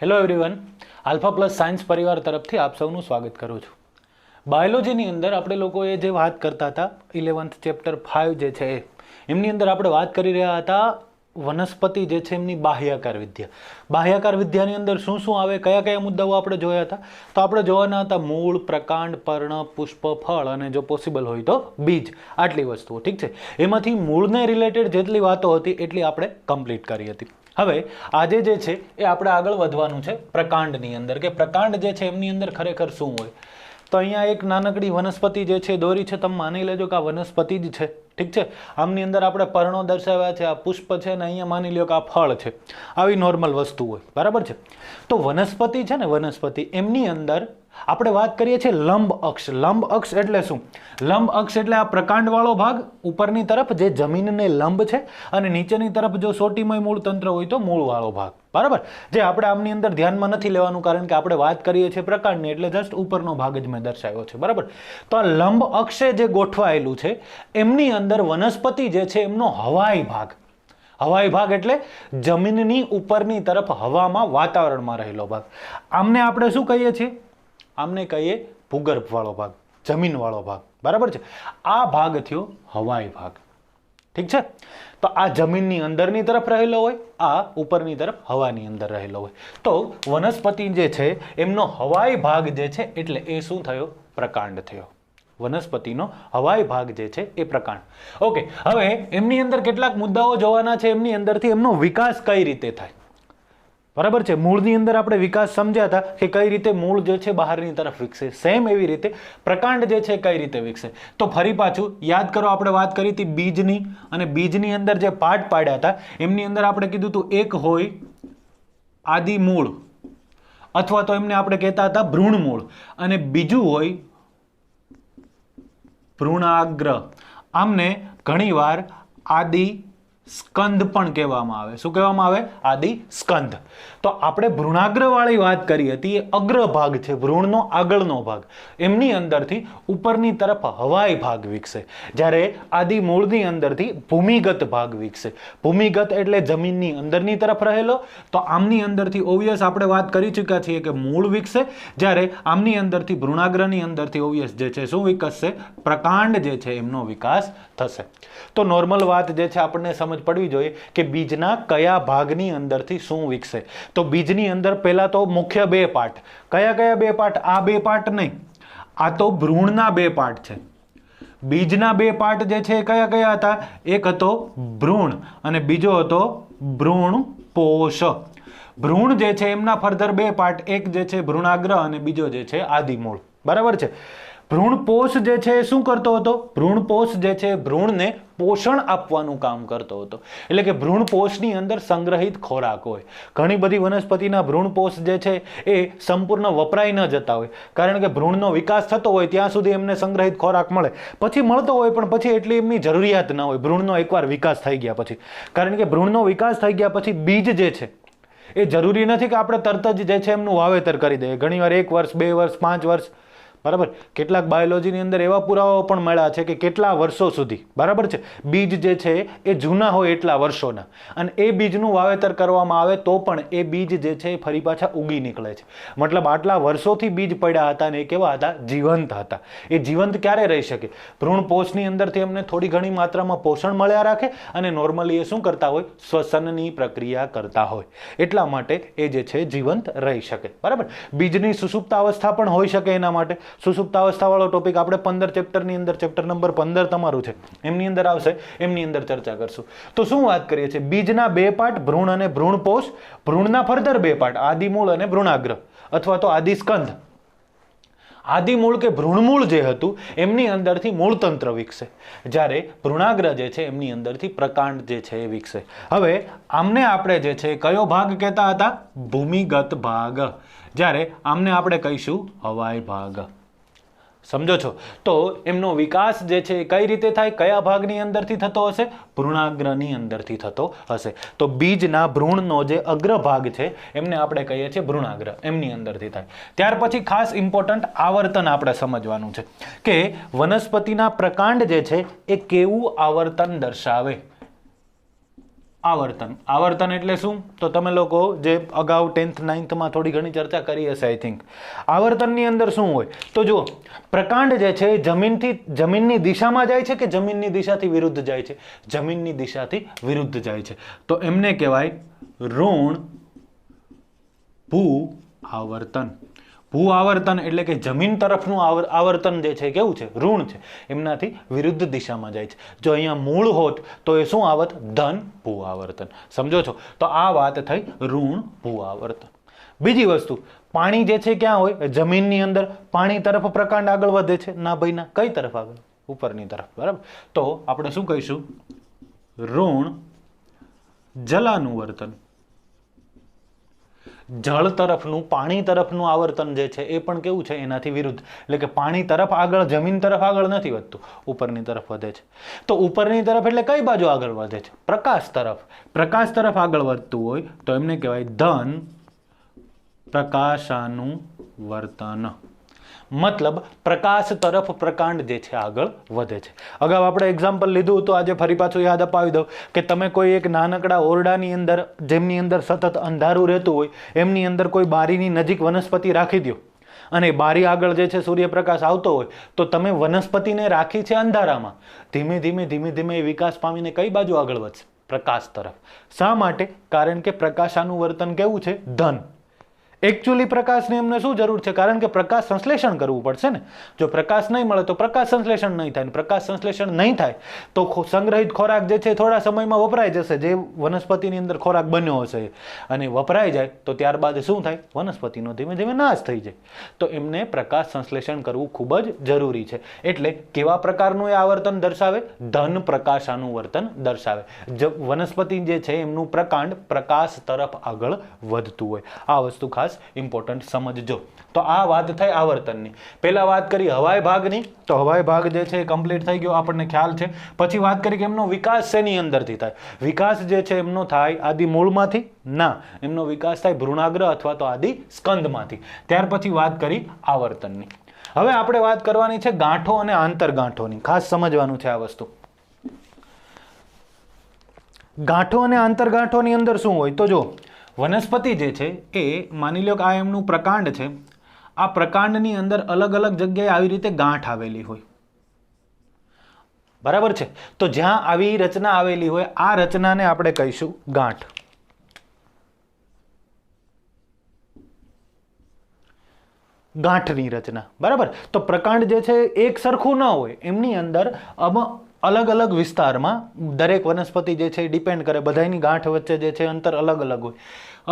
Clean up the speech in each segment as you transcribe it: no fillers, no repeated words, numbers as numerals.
Hello everyone, alpha plus science પરિવાર તરફથી આપ સૌનું સ્વાગત કરું છું. બાયોલોજીની અંદર આપણે લોકોએ જે વાત કરતા હતા 11th ચેપ્ટર 5 જે છે એમની અંદર આપણે વાત કરી રહ્યા હતા વનસ્પતિ જે છે એમની બાહ્યાકાર વિદ્યા. બાહ્યાકાર વિદ્યાની અંદર શું શું આવે, કયા કયા મુદ્દાઓ આપણે જોયા હતા? તો આપણે જોવાના હતા મૂળ, પ્રકાંડ, પર્ણ, પુષ્પ, ફળ અને જો પોસિબલ હોય તો બીજ. આટલી વસ્તુઓ, ઠીક છે. એમાંથી મૂળને રિલેટેડ જેટલી વાતો હતી એટલી આપણે કમ્પ્લીટ કરી હતી. હવે આજે જે છે એ આપણે આગળ વધવાનું છે પ્રકાંડની અંદર, કે પ્રકાંડ જે છે એમની અંદર ખરેખર શું હોય. તો અહીંયા એક નાનકડી વનસ્પતિ જે છે દોરી છે, તમે માની લેજો કે આ વનસ્પતિ જ છે, ઠીક છે. આમની અંદર આપણે પર્ણો દર્શાવ્યા છે, આ પુષ્પ છે ને અહીંયા માની લ્યો કે આ ફળ છે. આવી નોર્મલ વસ્તુ હોય, બરાબર છે. તો વનસ્પતિ છે ને, વનસ્પતિ એમની અંદર આપણે વાત કરીએ છીએ લંબ અક્ષ. લંબ અક્ષ એટલે શું? લંબ અક્ષ એટલે આ પ્રકાંડ વાળો ભાગ ઉપરની તરફ જે જમીનને લંબ છે, અને નીચેની તરફ જો સોટીમય મૂળ તંત્ર હોય તો મૂળ વાળો ભાગ, બરાબર. જે આપણે આમની અંદર ધ્યાનમાં નથી લેવાનું, કારણ કે આપણે વાત કરીએ છીએ પ્રકાંડની, એટલે જસ્ટ ઉપરનો ભાગ જ મેં દર્શાવ્યો છે, બરાબર. તો આ લંબ અક્ષે જે ગોઠવાયેલું છે એમની અંદર વનસ્પતિ જે છે એમનો હવાઈ ભાગ. હવાઈ ભાગ એટલે જમીનની ઉપરની તરફ હવામાં, વાતાવરણમાં રહેલો ભાગ. આમને આપણે શું કહીએ છીએ? આમને કહીએ ભૂગર્ભ વાળો ભાગ, જમીન વાળો ભાગ, બરાબર છે. આ ભાગ થયો હવાઈ ભાગ, ઠીક છે. તો આ જમીનની અંદરની તરફ રહેલો હોય, આ ઉપરની તરફ હવાની અંદર રહેલો હોય. તો વનસ્પતિ જે છે એમનો હવાઈ ભાગ જે છે એટલે એ શું થયો? પ્રકાંડ થયો. વનસ્પતિનો હવાઈ ભાગ જે છે એ પ્રકાંડ. ઓકે, હવે એમની અંદર કેટલાક મુદ્દાઓ જોવાના છે. એમની અંદરથી એમનો વિકાસ કઈ રીતે થાય, બરાબર છે. મૂળની અંદર આપણે વિકાસ સમજ્યા હતા કે કઈ રીતે મૂળ જે છે બહારની તરફ વિકસે. સેમ એવી રીતે પ્રકાંડ જે છે કઈ રીતે વિકસે. તો ફરી પાછું યાદ કરો, આપણે વાત કરી હતી બીજની, અને બીજની અંદર જે પાર્ટ પાડ્યા હતા એમની અંદર આપણે કીધું હતું એક હોય આદિ મૂળ, અથવા તો એમને આપણે કહેતા હતા ભ્રૂણ મૂળ, અને બીજું હોય ભ્રૂણાગ્ર. આમને ઘણીવાર આદિ સ્કંદ પણ કહેવામાં આવે. શું કહેવામાં આવે? આદિ સ્કંદ. તો આપણે ભ્રૂણાગ્ર વાળી વાત કરી હતી, એ અગ્ર ભાગ છે, ભ્રૂણનો આગળનો ભાગ. એમની અંદરથી ઉપરની તરફ હવાઈ ભાગ વિકસે, જ્યારે આદિ મૂળની અંદરથી ભૂમિગત ભાગ વિકસે. ભૂમિગત એટલે જમીનની અંદરની તરફ રહેલો. તો આમની અંદરથી ઓવિયસ આપણે વાત કરી ચૂક્યા છીએ કે મૂળ વિકસે, જ્યારે આમની અંદરથી ભ્રૂણાગ્રની અંદરથી ઓવિયસ જે છે શું વિકસશે? પ્રકાંડ જે છે એમનો વિકાસ થશે. તો નોર્મલ વાત જે છે આપણને સમજ પડવી જોઈએ કે બીજના કયા ભાગની અંદરથી શું વિકસે. તો બીજની અંદર પહેલા તો મુખ્ય બે પાર્ટ. કયા કયા બે પાર્ટ? આ બે પાર્ટ નહીં, આ તો ભ્રૂણના બે પાર્ટ છે. બીજના બે પાર્ટ જે છે કયા કયા હતા? એક હતો ભ્રૂણ અને બીજો હતો ભ્રૂણ પોષ. ભ્રૂણ જે છે એમના ફર્ધર બે પાર્ટ, એક જે છે ભ્રૂણાગ્ર અને બીજો જે છે આદિમૂળ, બરાબર છે. ભ્રૂણપોષ જે છે શું કરતો હતો? ભ્રૂણપોષ જે છે ભ્રૂણને પોષણ આપવાનું કામ કરતો હતો. એટલે કે ભ્રૂણપોષની અંદર સંગ્રહિત ખોરાક હોય. ઘણી બધી વનસ્પતિના ભ્રૂણપોષ જે છે એ સંપૂર્ણ વપરાઈ ન જતા હોય, કારણ કે ભ્રૂણનો વિકાસ થતો હોય ત્યાં સુધી એમને સંગ્રહિત ખોરાક મળે. પછી મળતો હોય પણ પછી એટલી એમની જરૂરિયાત ન હોય ભ્રૂણનો એકવાર વિકાસ થઈ ગયા પછી. કારણ કે ભ્રૂણનો વિકાસ થઈ ગયા પછી બીજ જે છે એ જરૂરી નથી કે આપણે તરત જ જે છે એમનું વાવેતર કરી દઈએ. ઘણીવાર 1 વર્ષ, 2 વર્ષ, 5 વર્ષ, બરાબર. કેટલાક બાયોલોજીની અંદર એવા પુરાવાઓ પણ મળ્યા છે કે કેટલા વર્ષો સુધી, બરાબર છે, બીજ જે છે એ જૂના હોય એટલા વર્ષોના, અને એ બીજનું વાવેતર કરવામાં આવે તો પણ એ બીજ જે છે એ ફરી પાછા ઉગી નીકળે છે. મતલબ આટલા વર્ષોથી બીજ પડ્યા હતા ને એ કેવા હતા? જીવંત હતા. એ જીવંત ક્યારે રહી શકે? ભ્રૂણપોષની અંદરથી એમને થોડી ઘણી માત્રામાં પોષણ મળ્યા રાખે, અને નોર્મલી એ શું કરતા હોય? શ્વસનની પ્રક્રિયા કરતા હોય. એટલા માટે એ જે છે જીવંત રહી શકે, બરાબર. બીજની સુષુપ્ત અવસ્થા પણ હોઈ શકે. એના માટે સુષુપ્તાવસ્થા વાળો ટોપિક આપણે 15 ચેપ્ટરની અંદર, ચેપ્ટર નંબર 15 તમારું છે, એમની અંદર આવશે, એમની અંદર ચર્ચા કરશું. તો શું વાત કરીએ છીએ? બીજના બે પાર્ટ ભ્રૂણ અને ભ્રૂણપોષ. ભ્રૂણના ફર્ધર બે પાર્ટ આદિમૂળ અને ભ્રૂણાગ્ર, અથવા તો આદિસ્કંદ. આદિમૂળ કે ભ્રૂણમૂળ જે હતું એમની અંદરથી મૂળતંત્ર વિકસે, જ્યારે ભ્રૂણાગ્ર જે છે એમની અંદરથી પ્રકાંડ જે છે એ વિકસે. હવે આમને આપણે જે છે કયો ભાગ કહેતા હતા? ભૂમિગત ભાગ. જ્યારે આમને આપણે કહીશું હવાઈ ભાગ. સમજો છો? તો એમનો વિકાસ જે છે કઈ રીતે થાય? કયા ભાગની અંદરથી થતો હશે? ભ્રૂણાગ્રની અંદરથી થતો હશે. તો બીજના ભ્રૂણનો જે અગ્રભાગ છે એમને આપણે કહીએ છીએ ભ્રૂણાગ્ર, એમની અંદરથી થાય. ત્યાર પછી ખાસ ઇમ્પોર્ટન્ટ આવર્તન આપણે સમજવાનું છે કે વનસ્પતિના પ્રકાંડ જે છે એ કેવું આવર્તન દર્શાવે. આવર્તન. આવર્તન એટલે શું? તો તમે લોકો જે અગાઉ 10th 9th માં થોડી ઘણી ચર્ચા કરી હશે આઈ થિંક. આવર્તનની અંદર શું હોય? તો જો પ્રકાંડ જે છે જમીનની દિશામાં જાય છે કે જમીનની દિશાથી વિરુદ્ધ જાય છે? જમીનની દિશાથી વિરુદ્ધ જાય છે. તો એમને કહેવાય ઋણ ભૂ આવર્તન. ભૂ આવર્તન એટલે કે જમીન તરફનું આવર્તન જે છે કેવું છે? ઋણ છે, એમનાથી વિરુદ્ધ દિશામાં જાય છે. જો અહીંયા મૂળ હોત તો એ શું આવત? ધન ભૂ આવર્તન. સમજો છો? તો આ વાત થઈ ઋણ ભૂ આવર્તન. બીજી વસ્તુ, પાણી જે છે ક્યાં હોય? જમીનની અંદર. પાણી તરફ પ્રકાંડ આગળ વધે છે? ના ભાઈ ના. કઈ તરફ આગળ? ઉપરની તરફ. બરાબર. તો આપણે શું કહીશું? ઋણ જલાનુવર્તન. જળ તરફનું, પાણી તરફનું આવર્તન જે છે એ પણ કેવું છે? એનાથી વિરુદ્ધ. એટલે કે પાણી તરફ આગળ, જમીન તરફ આગળ નથી વધતું, ઉપરની તરફ વધે છે. તો ઉપરની તરફ એટલે કઈ બાજુ આગળ વધે છે? પ્રકાશ તરફ. પ્રકાશ તરફ આગળ વધતું હોય તો એમને કહેવાય ધન પ્રકાશાનું વર્તન. મતલબ પ્રકાશ તરફ પ્રકાંડ જે છે આગળ વધે છે. અગાઉ આપણે એક્ઝામ્પલ લીધું તો આજે ફરી પાછું યાદ અપાવી દઉં કે તમે કોઈ એક નાનકડા ઓરડાની અંદર, જેમની અંદર સતત અંધારું રહેતું હોય, એમની અંદર કોઈ બારીની નજીક વનસ્પતિ રાખી દો અને બારી આગળ જે છે સૂર્યપ્રકાશ આવતો હોય તો તમે વનસ્પતિને રાખી છે અંધારામાં. ધીમે ધીમે ધીમે ધીમે એ વિકાસ પામીને કઈ બાજુ આગળ વધશે? પ્રકાશ તરફ. શા માટે? કારણ કે પ્રકાશાનું વર્તન કેવું છે? ધન. એકચ્યુઅલી પ્રકાશની એમને શું જરૂર છે? કારણ કે પ્રકાશ સંશ્લેષણ કરવું પડશે ને. જો પ્રકાશ નહીં મળે તો પ્રકાશ સંશ્લેષણ નહીં થાય. પ્રકાશ સંશ્લેષણ નહીં થાય તો સંગ્રહિત ખોરાક જે છે થોડા સમયમાં વપરાઈ જશે, જે વનસ્પતિની અંદર ખોરાક બન્યો હશે. અને વપરાઈ જાય તો ત્યારબાદ શું થાય? વનસ્પતિનો ધીમે ધીમે નાશ થઈ જાય. તો એમને પ્રકાશ સંશ્લેષણ કરવું ખૂબ જ જરૂરી છે. એટલે કેવા પ્રકારનું એ આવર્તન દર્શાવે? ધન પ્રકાશાનું વર્તન દર્શાવે. વનસ્પતિ જે છે એમનું પ્રકાંડ પ્રકાશ તરફ આગળ વધતું હોય. આ વસ્તુ ખાસ ઇમ્પોર્ટન્ટ સમજજો. તો આ વાત થઈ આવર્તનની. પહેલા વાત કરી હવાઈ ભાગની, તો હવાઈ ભાગ જે છે કમ્પ્લીટ થઈ ગયો, આપણને ખ્યાલ છે. પછી વાત કરી કે એમનો વિકાસ શેની અંદરથી થાય? વિકાસ જે છે એમનો થાય આદિ મૂળમાંથી? ના, એમનો વિકાસ થાય ભ્રૂણાગ્ર અથવા તો આદિ સ્કંદમાંથી. ત્યાર પછી વાત કરી આવર્તનની. હવે આપણે વાત કરવાની છે ગાંઠો અને આંતરગાંઠોની. ખાસ સમજવાનું છે આ વસ્તુ. ગાંઠો અને આંતરગાંઠોની અંદર શું હોય? તો જો વનસ્પતિ જે છે એ માની લો કે આ એમનું પ્રકાંડ છે. આ પ્રકાંડની અંદર અલગ અલગ જગ્યાએ આવી રીતે ગાંઠ આવેલી હોય. બરાબર છે? તો જ્યાં આવી રચના આવેલી હોય આ રચનાને આપણે કહીશું ગાંઠ. ગાંઠની રચના. બરાબર? તો પ્રકાંડ જે છે એક સરખું ન હોય, એમની અંદર અલગ અલગ વિસ્તારમાં દરેક વનસ્પતિ જે છે ડિપેન્ડ કરે, બધાની ગાંઠ વચ્ચે જે છે અંતર અલગ અલગ હોય.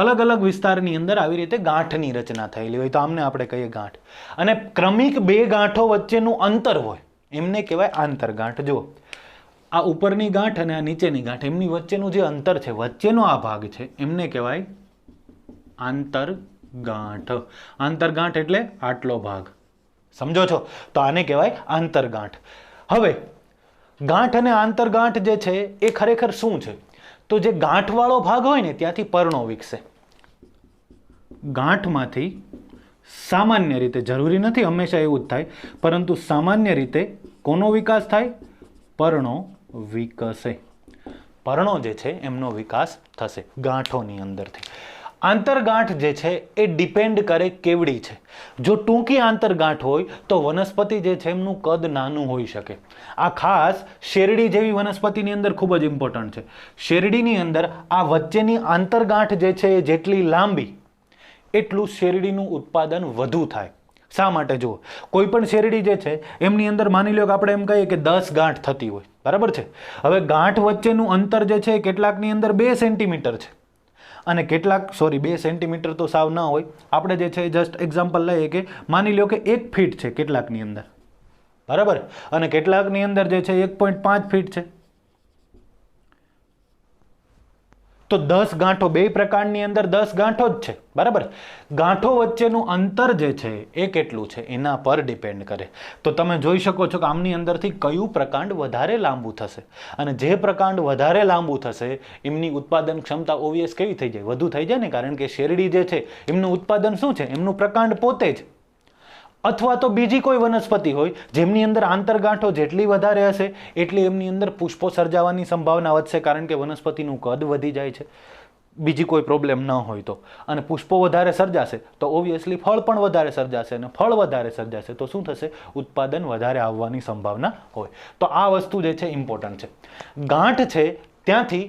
અલગ અલગ વિસ્તારની અંદર આવી રીતે ગાંઠની રચના થયેલી હોય તો આમને આપણે કહીએ ગાંઠ. અને ક્રમિક બે ગાંઠો વચ્ચેનું અંતર હોય એમને કહેવાય આંતરગાંઠ. જુઓ, આ ઉપરની ગાંઠ અને આ નીચેની ગાંઠ, એમની વચ્ચેનું જે અંતર છે, વચ્ચેનો આ ભાગ છે, એમને કહેવાય આંતરગાંઠ. આંતરગાંઠ એટલે આટલો ભાગ. સમજો છો? તો આને કહેવાય આંતરગાંઠ. હવે ગાંઠ અને આંતરગાંઠ જે છે એ ખરેખર શું છે? તો જે ગાંઠવાળો ભાગ હોય ને ત્યાંથી પર્ણો વિકસે. ગાંઠમાંથી સામાન્ય રીતે, જરૂરી નથી હંમેશા એવું જ થાય, પરંતુ સામાન્ય રીતે કોનો વિકાસ થાય? પર્ણો વિકસે. પર્ણો જે છે એમનો વિકાસ થશે ગાંઠોની અંદરથી. આંતરગાંઠ જે છે એ ડિપેન્ડ કરે કેવડી છે. જો ટૂંકી આંતરગાંઠ હોય તો વનસ્પતિ જે છે એમનું કદ નાનું હોઈ શકે. આ ખાસ શેરડી જેવી વનસ્પતિની અંદર ખૂબ જ ઇમ્પોર્ટન્ટ છે. શેરડીની અંદર આ વચ્ચેની આંતરગાંઠ જે છે એ જેટલી લાંબી એટલું શેરડીનું ઉત્પાદન વધુ થાય. શા માટે? જુઓ, કોઈ પણ શેરડી જે છે એમની અંદર માની લો કે આપણે એમ કહીએ કે 10 ગાંઠ થતી હોય. બરાબર છે? હવે ગાંઠ વચ્ચેનું અંતર જે છે કેટલાકની અંદર 2 સેન્ટીમીટર છે અને કેટલાક 2 સેન્ટીમીટર તો સાવ ન હોય. આપણે જે છે જસ્ટ એક્ઝામ્પલ લઈએ કે માની લો કે 1 ફીટ છે કેટલાકની અંદર. બરાબર? અને કેટલાકની અંદર જે છે 1.5 ફીટ છે. તો 10 ગાંઠો, બે પ્રકારની અંદર 10 ગાંઠો જ છે. બરાબર? ગાંઠો વચ્ચેનું અંતર જે છે એ કેટલું છે એના પર ડિપેન્ડ કરે. તો તમે જોઈ શકો છો કે આમની અંદરથી કયું પ્રકાંડ વધારે લાંબુ થશે, અને જે પ્રકાંડ વધારે લાંબુ થશે એમની ઉત્પાદન ક્ષમતા ઓબ્વિયસ કેવી થઈ જાય? વધુ થઈ જાય ને. કારણ કે શેરડી જે છે એમનું ઉત્પાદન શું છે? એમનું પ્રકાંડ પોતે જ. અથવા તો બીજી કોઈ વનસ્પતિ હોય જેમની અંદર આંતરગાંઠો જેટલી વધારે હશે એટલી એમની અંદર પુષ્પો સર્જાવાની સંભાવના વધશે, કારણ કે વનસ્પતિનું કદ વધી જાય છે, બીજી કોઈ પ્રોબ્લેમ ન હોય તો. અને પુષ્પો વધારે સર્જાશે તો ઓબ્વિયસલી ફળ પણ વધારે સર્જાશે, અને ફળ વધારે સર્જાશે તો શું થશે? ઉત્પાદન વધારે આવવાની સંભાવના હોય. તો આ વસ્તુ જે છે ઇમ્પોર્ટન્ટ છે. ગાંઠ છે ત્યાંથી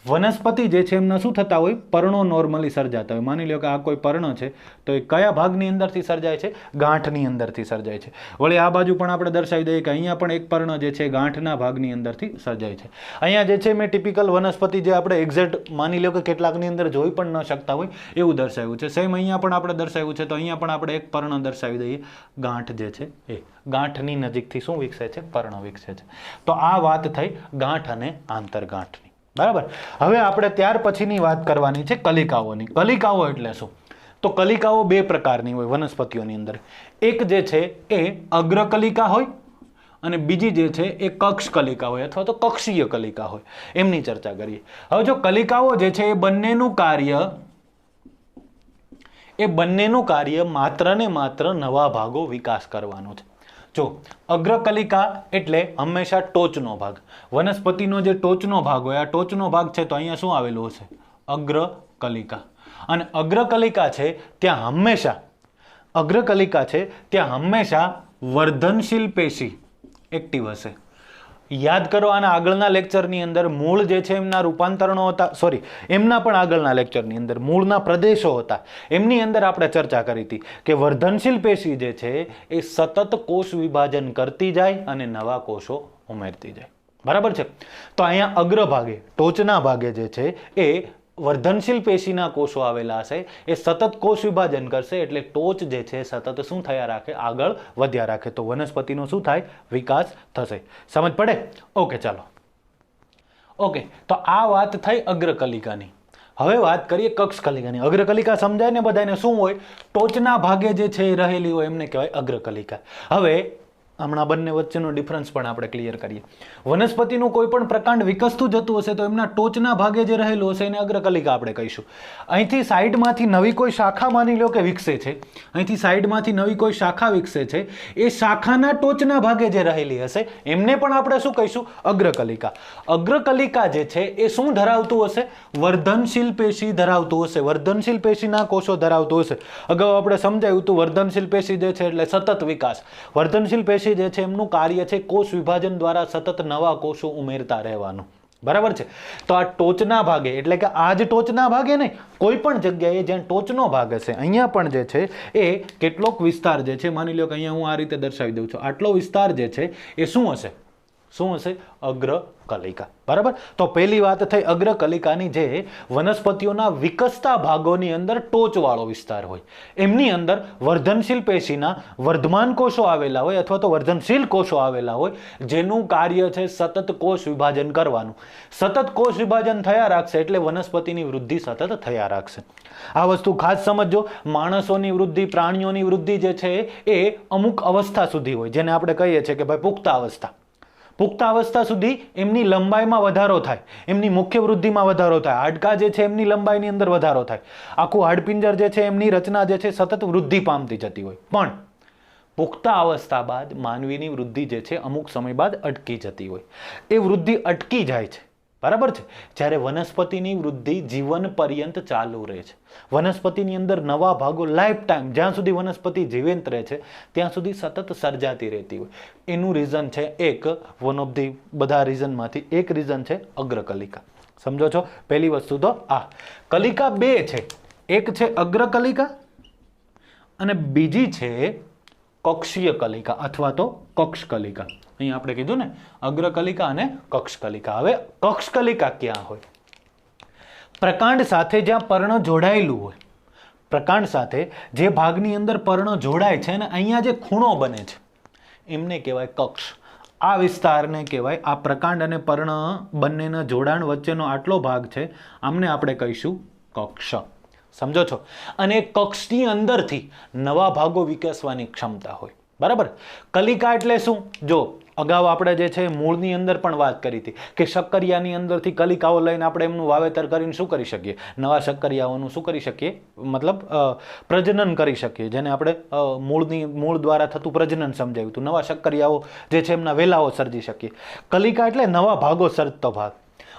વનસ્પતિ જે છે એમના શું થતા હોય? પર્ણો નોર્મલી સર્જાતા હોય. માની લો કે આ કોઈ પર્ણ છે તો એ કયા ભાગની અંદરથી સર્જાય છે? ગાંઠની અંદરથી સર્જાય છે. વળી આ બાજુ પણ આપણે દર્શાવી દઈએ કે અહીંયા પણ એક પર્ણ જે છે ગાંઠના ભાગની અંદરથી સર્જાય છે. અહીંયા જે છે મેં ટિપિકલ વનસ્પતિ જે આપણે એક્ઝેક્ટ માની લો કે કેટલાકની અંદર જોઈ પણ ન શકતા હોય એવું દર્શાવ્યું છે. સેમ અહીંયા પણ આપણે દર્શાવ્યું છે, તો અહીંયા પણ આપણે એક પર્ણ દર્શાવી દઈએ. ગાંઠ જે છે એ ગાંઠની નજીકથી શું વિકસે છે? પર્ણ વિકસે છે. તો આ વાત થઈ ગાંઠ અને આંતરગાંઠની. બરાબર. હવે આપણે ત્યાર પછીની વાત કરવાની છે કલિકાઓની. કલિકાઓ એટલે શું? તો કલિકાઓ બે પ્રકારની હોય વનસ્પતિઓની અંદર. એક જે છે એ અગ્રકલિકા હોય અને બીજી જે છે એ કક્ષ કલિકા હોય અથવા તો કક્ષીય કલિકા હોય. એમની ચર્ચા કરીએ. હવે જો કલિકાઓ જે છે એ બંનેનું કાર્ય માત્ર ને માત્ર નવા ભાગો વિકાસ કરવાનો છે. જો અગ્રકલિકા એટલે હંમેશા ટોચનો ભાગ. વનસ્પતિનો જે ટોચનો ભાગ હોય, આ ટોચનો ભાગ છે તો અહીંયા શું આવેલું હશે? અગ્રકલિકા. અને અગ્રકલિકા છે ત્યાં હંમેશા વર્ધનશીલ પેશી એક્ટિવ હશે. યાદ કરો, આના આગળના લેક્ચરની અંદર મૂળ જે છે એમના રૂપાંતરણો હતા, એમના પણ આગળના લેક્ચરની અંદર મૂળના પ્રદેશો હતા. એમની અંદર આપણે ચર્ચા કરી હતી કે વર્ધનશીલ પેશી જે છે એ સતત કોષ વિભાજન કરતી જાય અને નવા કોષો ઉમેરતી જાય. બરાબર છે. તો અહીંયા અગ્રભાગે ટોચના ભાગે જે છે એ વર્ધનશીલ પેશીના કોષો આવેલા હશે. એ સતત કોષ વિભાજન કરશે એટલે ટોચ જે છે સતત શું થયા રાખે? આગળ વધ્યા રાખે. તો વનસ્પતિનો શું થાય? વિકાસ થશે. સમજ પડે? ઓકે, ચાલો. ઓકે, તો આ વાત થઈ અગ્રકલિકાની. હવે વાત કરીએ કક્ષકલિકાની. અગ્રકલિકા સમજાય ને બધાને? શું હોય? ટોચના ભાગે જે છે એ રહેલી હોય એમને કહેવાય અગ્રકલિકા. હવે હમણાં બંને વચ્ચેનો ડિફરન્સ પણ આપણે ક્લિયર કરીએ. વનસ્પતિનું કોઈ પણ પ્રકાંડ વિકસતું જતું હશે તો એમના ટોચના ભાગે જે રહેલું હશે એને અગ્રકલિકા આપણે કહીશું. અહીંથી સાઈડમાંથી નવી કોઈ શાખા માની લો કે વિકસે છે, અહીંથી સાઈડમાંથી નવી કોઈ શાખા વિકસે છે, એ શાખાના ટોચના ભાગે જે રહેલી હશે એમને પણ આપણે શું કહીશું? અગ્રકલિકા. અગ્રકલિકા જે છે એ શું ધરાવતું હશે? વર્ધનશીલ પેશી ધરાવતું હશે. વર્ધનશીલ પેશીના કોષો ધરાવતું હશે. અગાઉ આપણે સમજાયું હતું વર્ધનશીલ પેશી જે છે એટલે સતત વિકાસ. વર્ધનશીલ પેશી જે છે એમનું કાર્ય છે કોષ વિભાજન દ્વારા સતત નવા કોષો ઉમેરતા રહેવાનું. બરાબર છે. તો આ ટોચના ભાગે એટલે કે આ જ ટોચના ભાગે નહીં, કોઈ પણ જગ્યાએ જ્યાં ટોચનો ભાગ હશે અહીંયા પણ જે છે એ કેટલોક વિસ્તાર જે છે, માની લો કે અહીંયા હું આ રીતે દર્શાવી દઉં છું, આટલો વિસ્તાર જે છે એ શું હશે? અગ્રકલિકા. બરાબર. તો પહેલી વાત થઈ અગ્રકલિકાની, જે વનસ્પતિઓના વિકસતા ભાગોની અંદર ટોચવાળો વિસ્તાર હોય. એમની અંદર વર્ધનશીલ પેશીના વર્ધમાન કોષો આવેલા હોય અથવા તો વર્ધનશીલ કોષો આવેલા હોય જેનું કાર્ય છે સતત કોષ વિભાજન કરવાનું. સતત કોષ વિભાજન થયા રાખશે એટલે વનસ્પતિની વૃદ્ધિ સતત થયા રાખશે. આ વસ્તુ ખાસ સમજો. માણસોની વૃદ્ધિ, પ્રાણીઓની વૃદ્ધિ જે છે એ અમુક અવસ્થા સુધી હોય, જેને આપણે કહીએ છીએ કે ભાઈ પુખ્તાવસ્થા. પુખ્તાવસ્થા સુધી એમની લંબાઈમાં વધારો થાય, એમની મુખ્ય વૃદ્ધિમાં વધારો થાય, હાડકાં જે છે એમની લંબાઈની અંદર વધારો થાય, આખું હાડપિંજર જે છે એમની રચના જે છે સતત વૃદ્ધિ પામતી જતી હોય. પણ પુખ્તાવસ્થા બાદ માનવીની વૃદ્ધિ જે છે અમુક સમય બાદ અટકી જતી હોય. એ વૃદ્ધિ અટકી જાય છે. બરાબર છે. જ્યારે વનસ્પતિની વૃદ્ધિ જીવન પર્યંત ચાલુ રહે છે. વનસ્પતિની અંદર નવા ભાગો લાઈફ ટાઈમ, જ્યાં સુધી વનસ્પતિ જીવંત રહે છે ત્યાં સુધી સતત સર્જાતી રહેતી હોય. એનું રીઝન છે વન ઓફ ધી બધા રીઝનમાંથી એક રીઝન છે અગ્રકલિકા. સમજો છો? પહેલી વસ્તુ તો આ. કલિકા બે છે. એક છે અગ્રકલિકા અને બીજી છે કક્ષીય કલિકા અથવા તો કક્ષકલિકા. અહીં આપણે કીધું ને અગ્રકલિકા અને કક્ષકલિકા. હવે કક્ષકલિકા ક્યાં હોય? પ્રકાંડ સાથે જ્યાં પર્ણ જોડાયેલું હોય, પ્રકાંડ સાથે જે ભાગની અંદર પર્ણ જોડાય છે અને અહીંયા જે ખૂણો બને છે એમને કહેવાય કક્ષ. આ વિસ્તારને કહેવાય, આ પ્રકાંડ અને પર્ણ બંનેના જોડાણ વચ્ચેનો આટલો ભાગ છે આમને આપણે કહીશું કક્ષ. સમજો છો? અને કક્ષની અંદરથી નવા ભાગો વિકસવાની ક્ષમતા હોય. બરાબર. કલિકા એટલે શું? જો અગાઉ આપણે જે છે મૂળની અંદર પણ વાત કરી હતી કે શક્કરિયાની અંદરથી કલિકાઓ લઈને આપણે એમનું વાવેતર કરીને શું કરી શકીએ, નવા શક્કરિયાઓનું શું કરી શકીએ, મતલબ પ્રજનન કરી શકીએ, જેને આપણે મૂળ દ્વારા થતું પ્રજનન સમજાવ્યું હતું. નવા શક્કરિયાઓ જે છે એમના વેલાઓ સર્જી શકીએ. કલિકા એટલે નવા ભાગો સર્જતો ભાગ.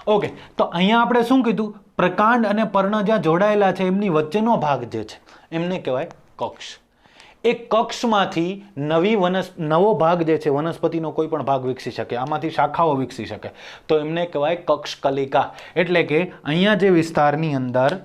ઓકે, તો અહીંયા આપણે શું કીધું, પ્રકાંડ અને પર્ણ જ્યાં જોડાયેલા છે એમની વચ્ચેનો ભાગ જે છે એમને કહેવાય કક્ષ. એ કક્ષમાંથી નવો ભાગ જે છે વનસ્પતિનો કોઈ પણ ભાગ વિકસી શકે, આમાંથી શાખાઓ વિકસી શકે, તો એમને કહેવાય કક્ષ કલિકા. એટલે કે અહીંયા જે વિસ્તારની અંદર,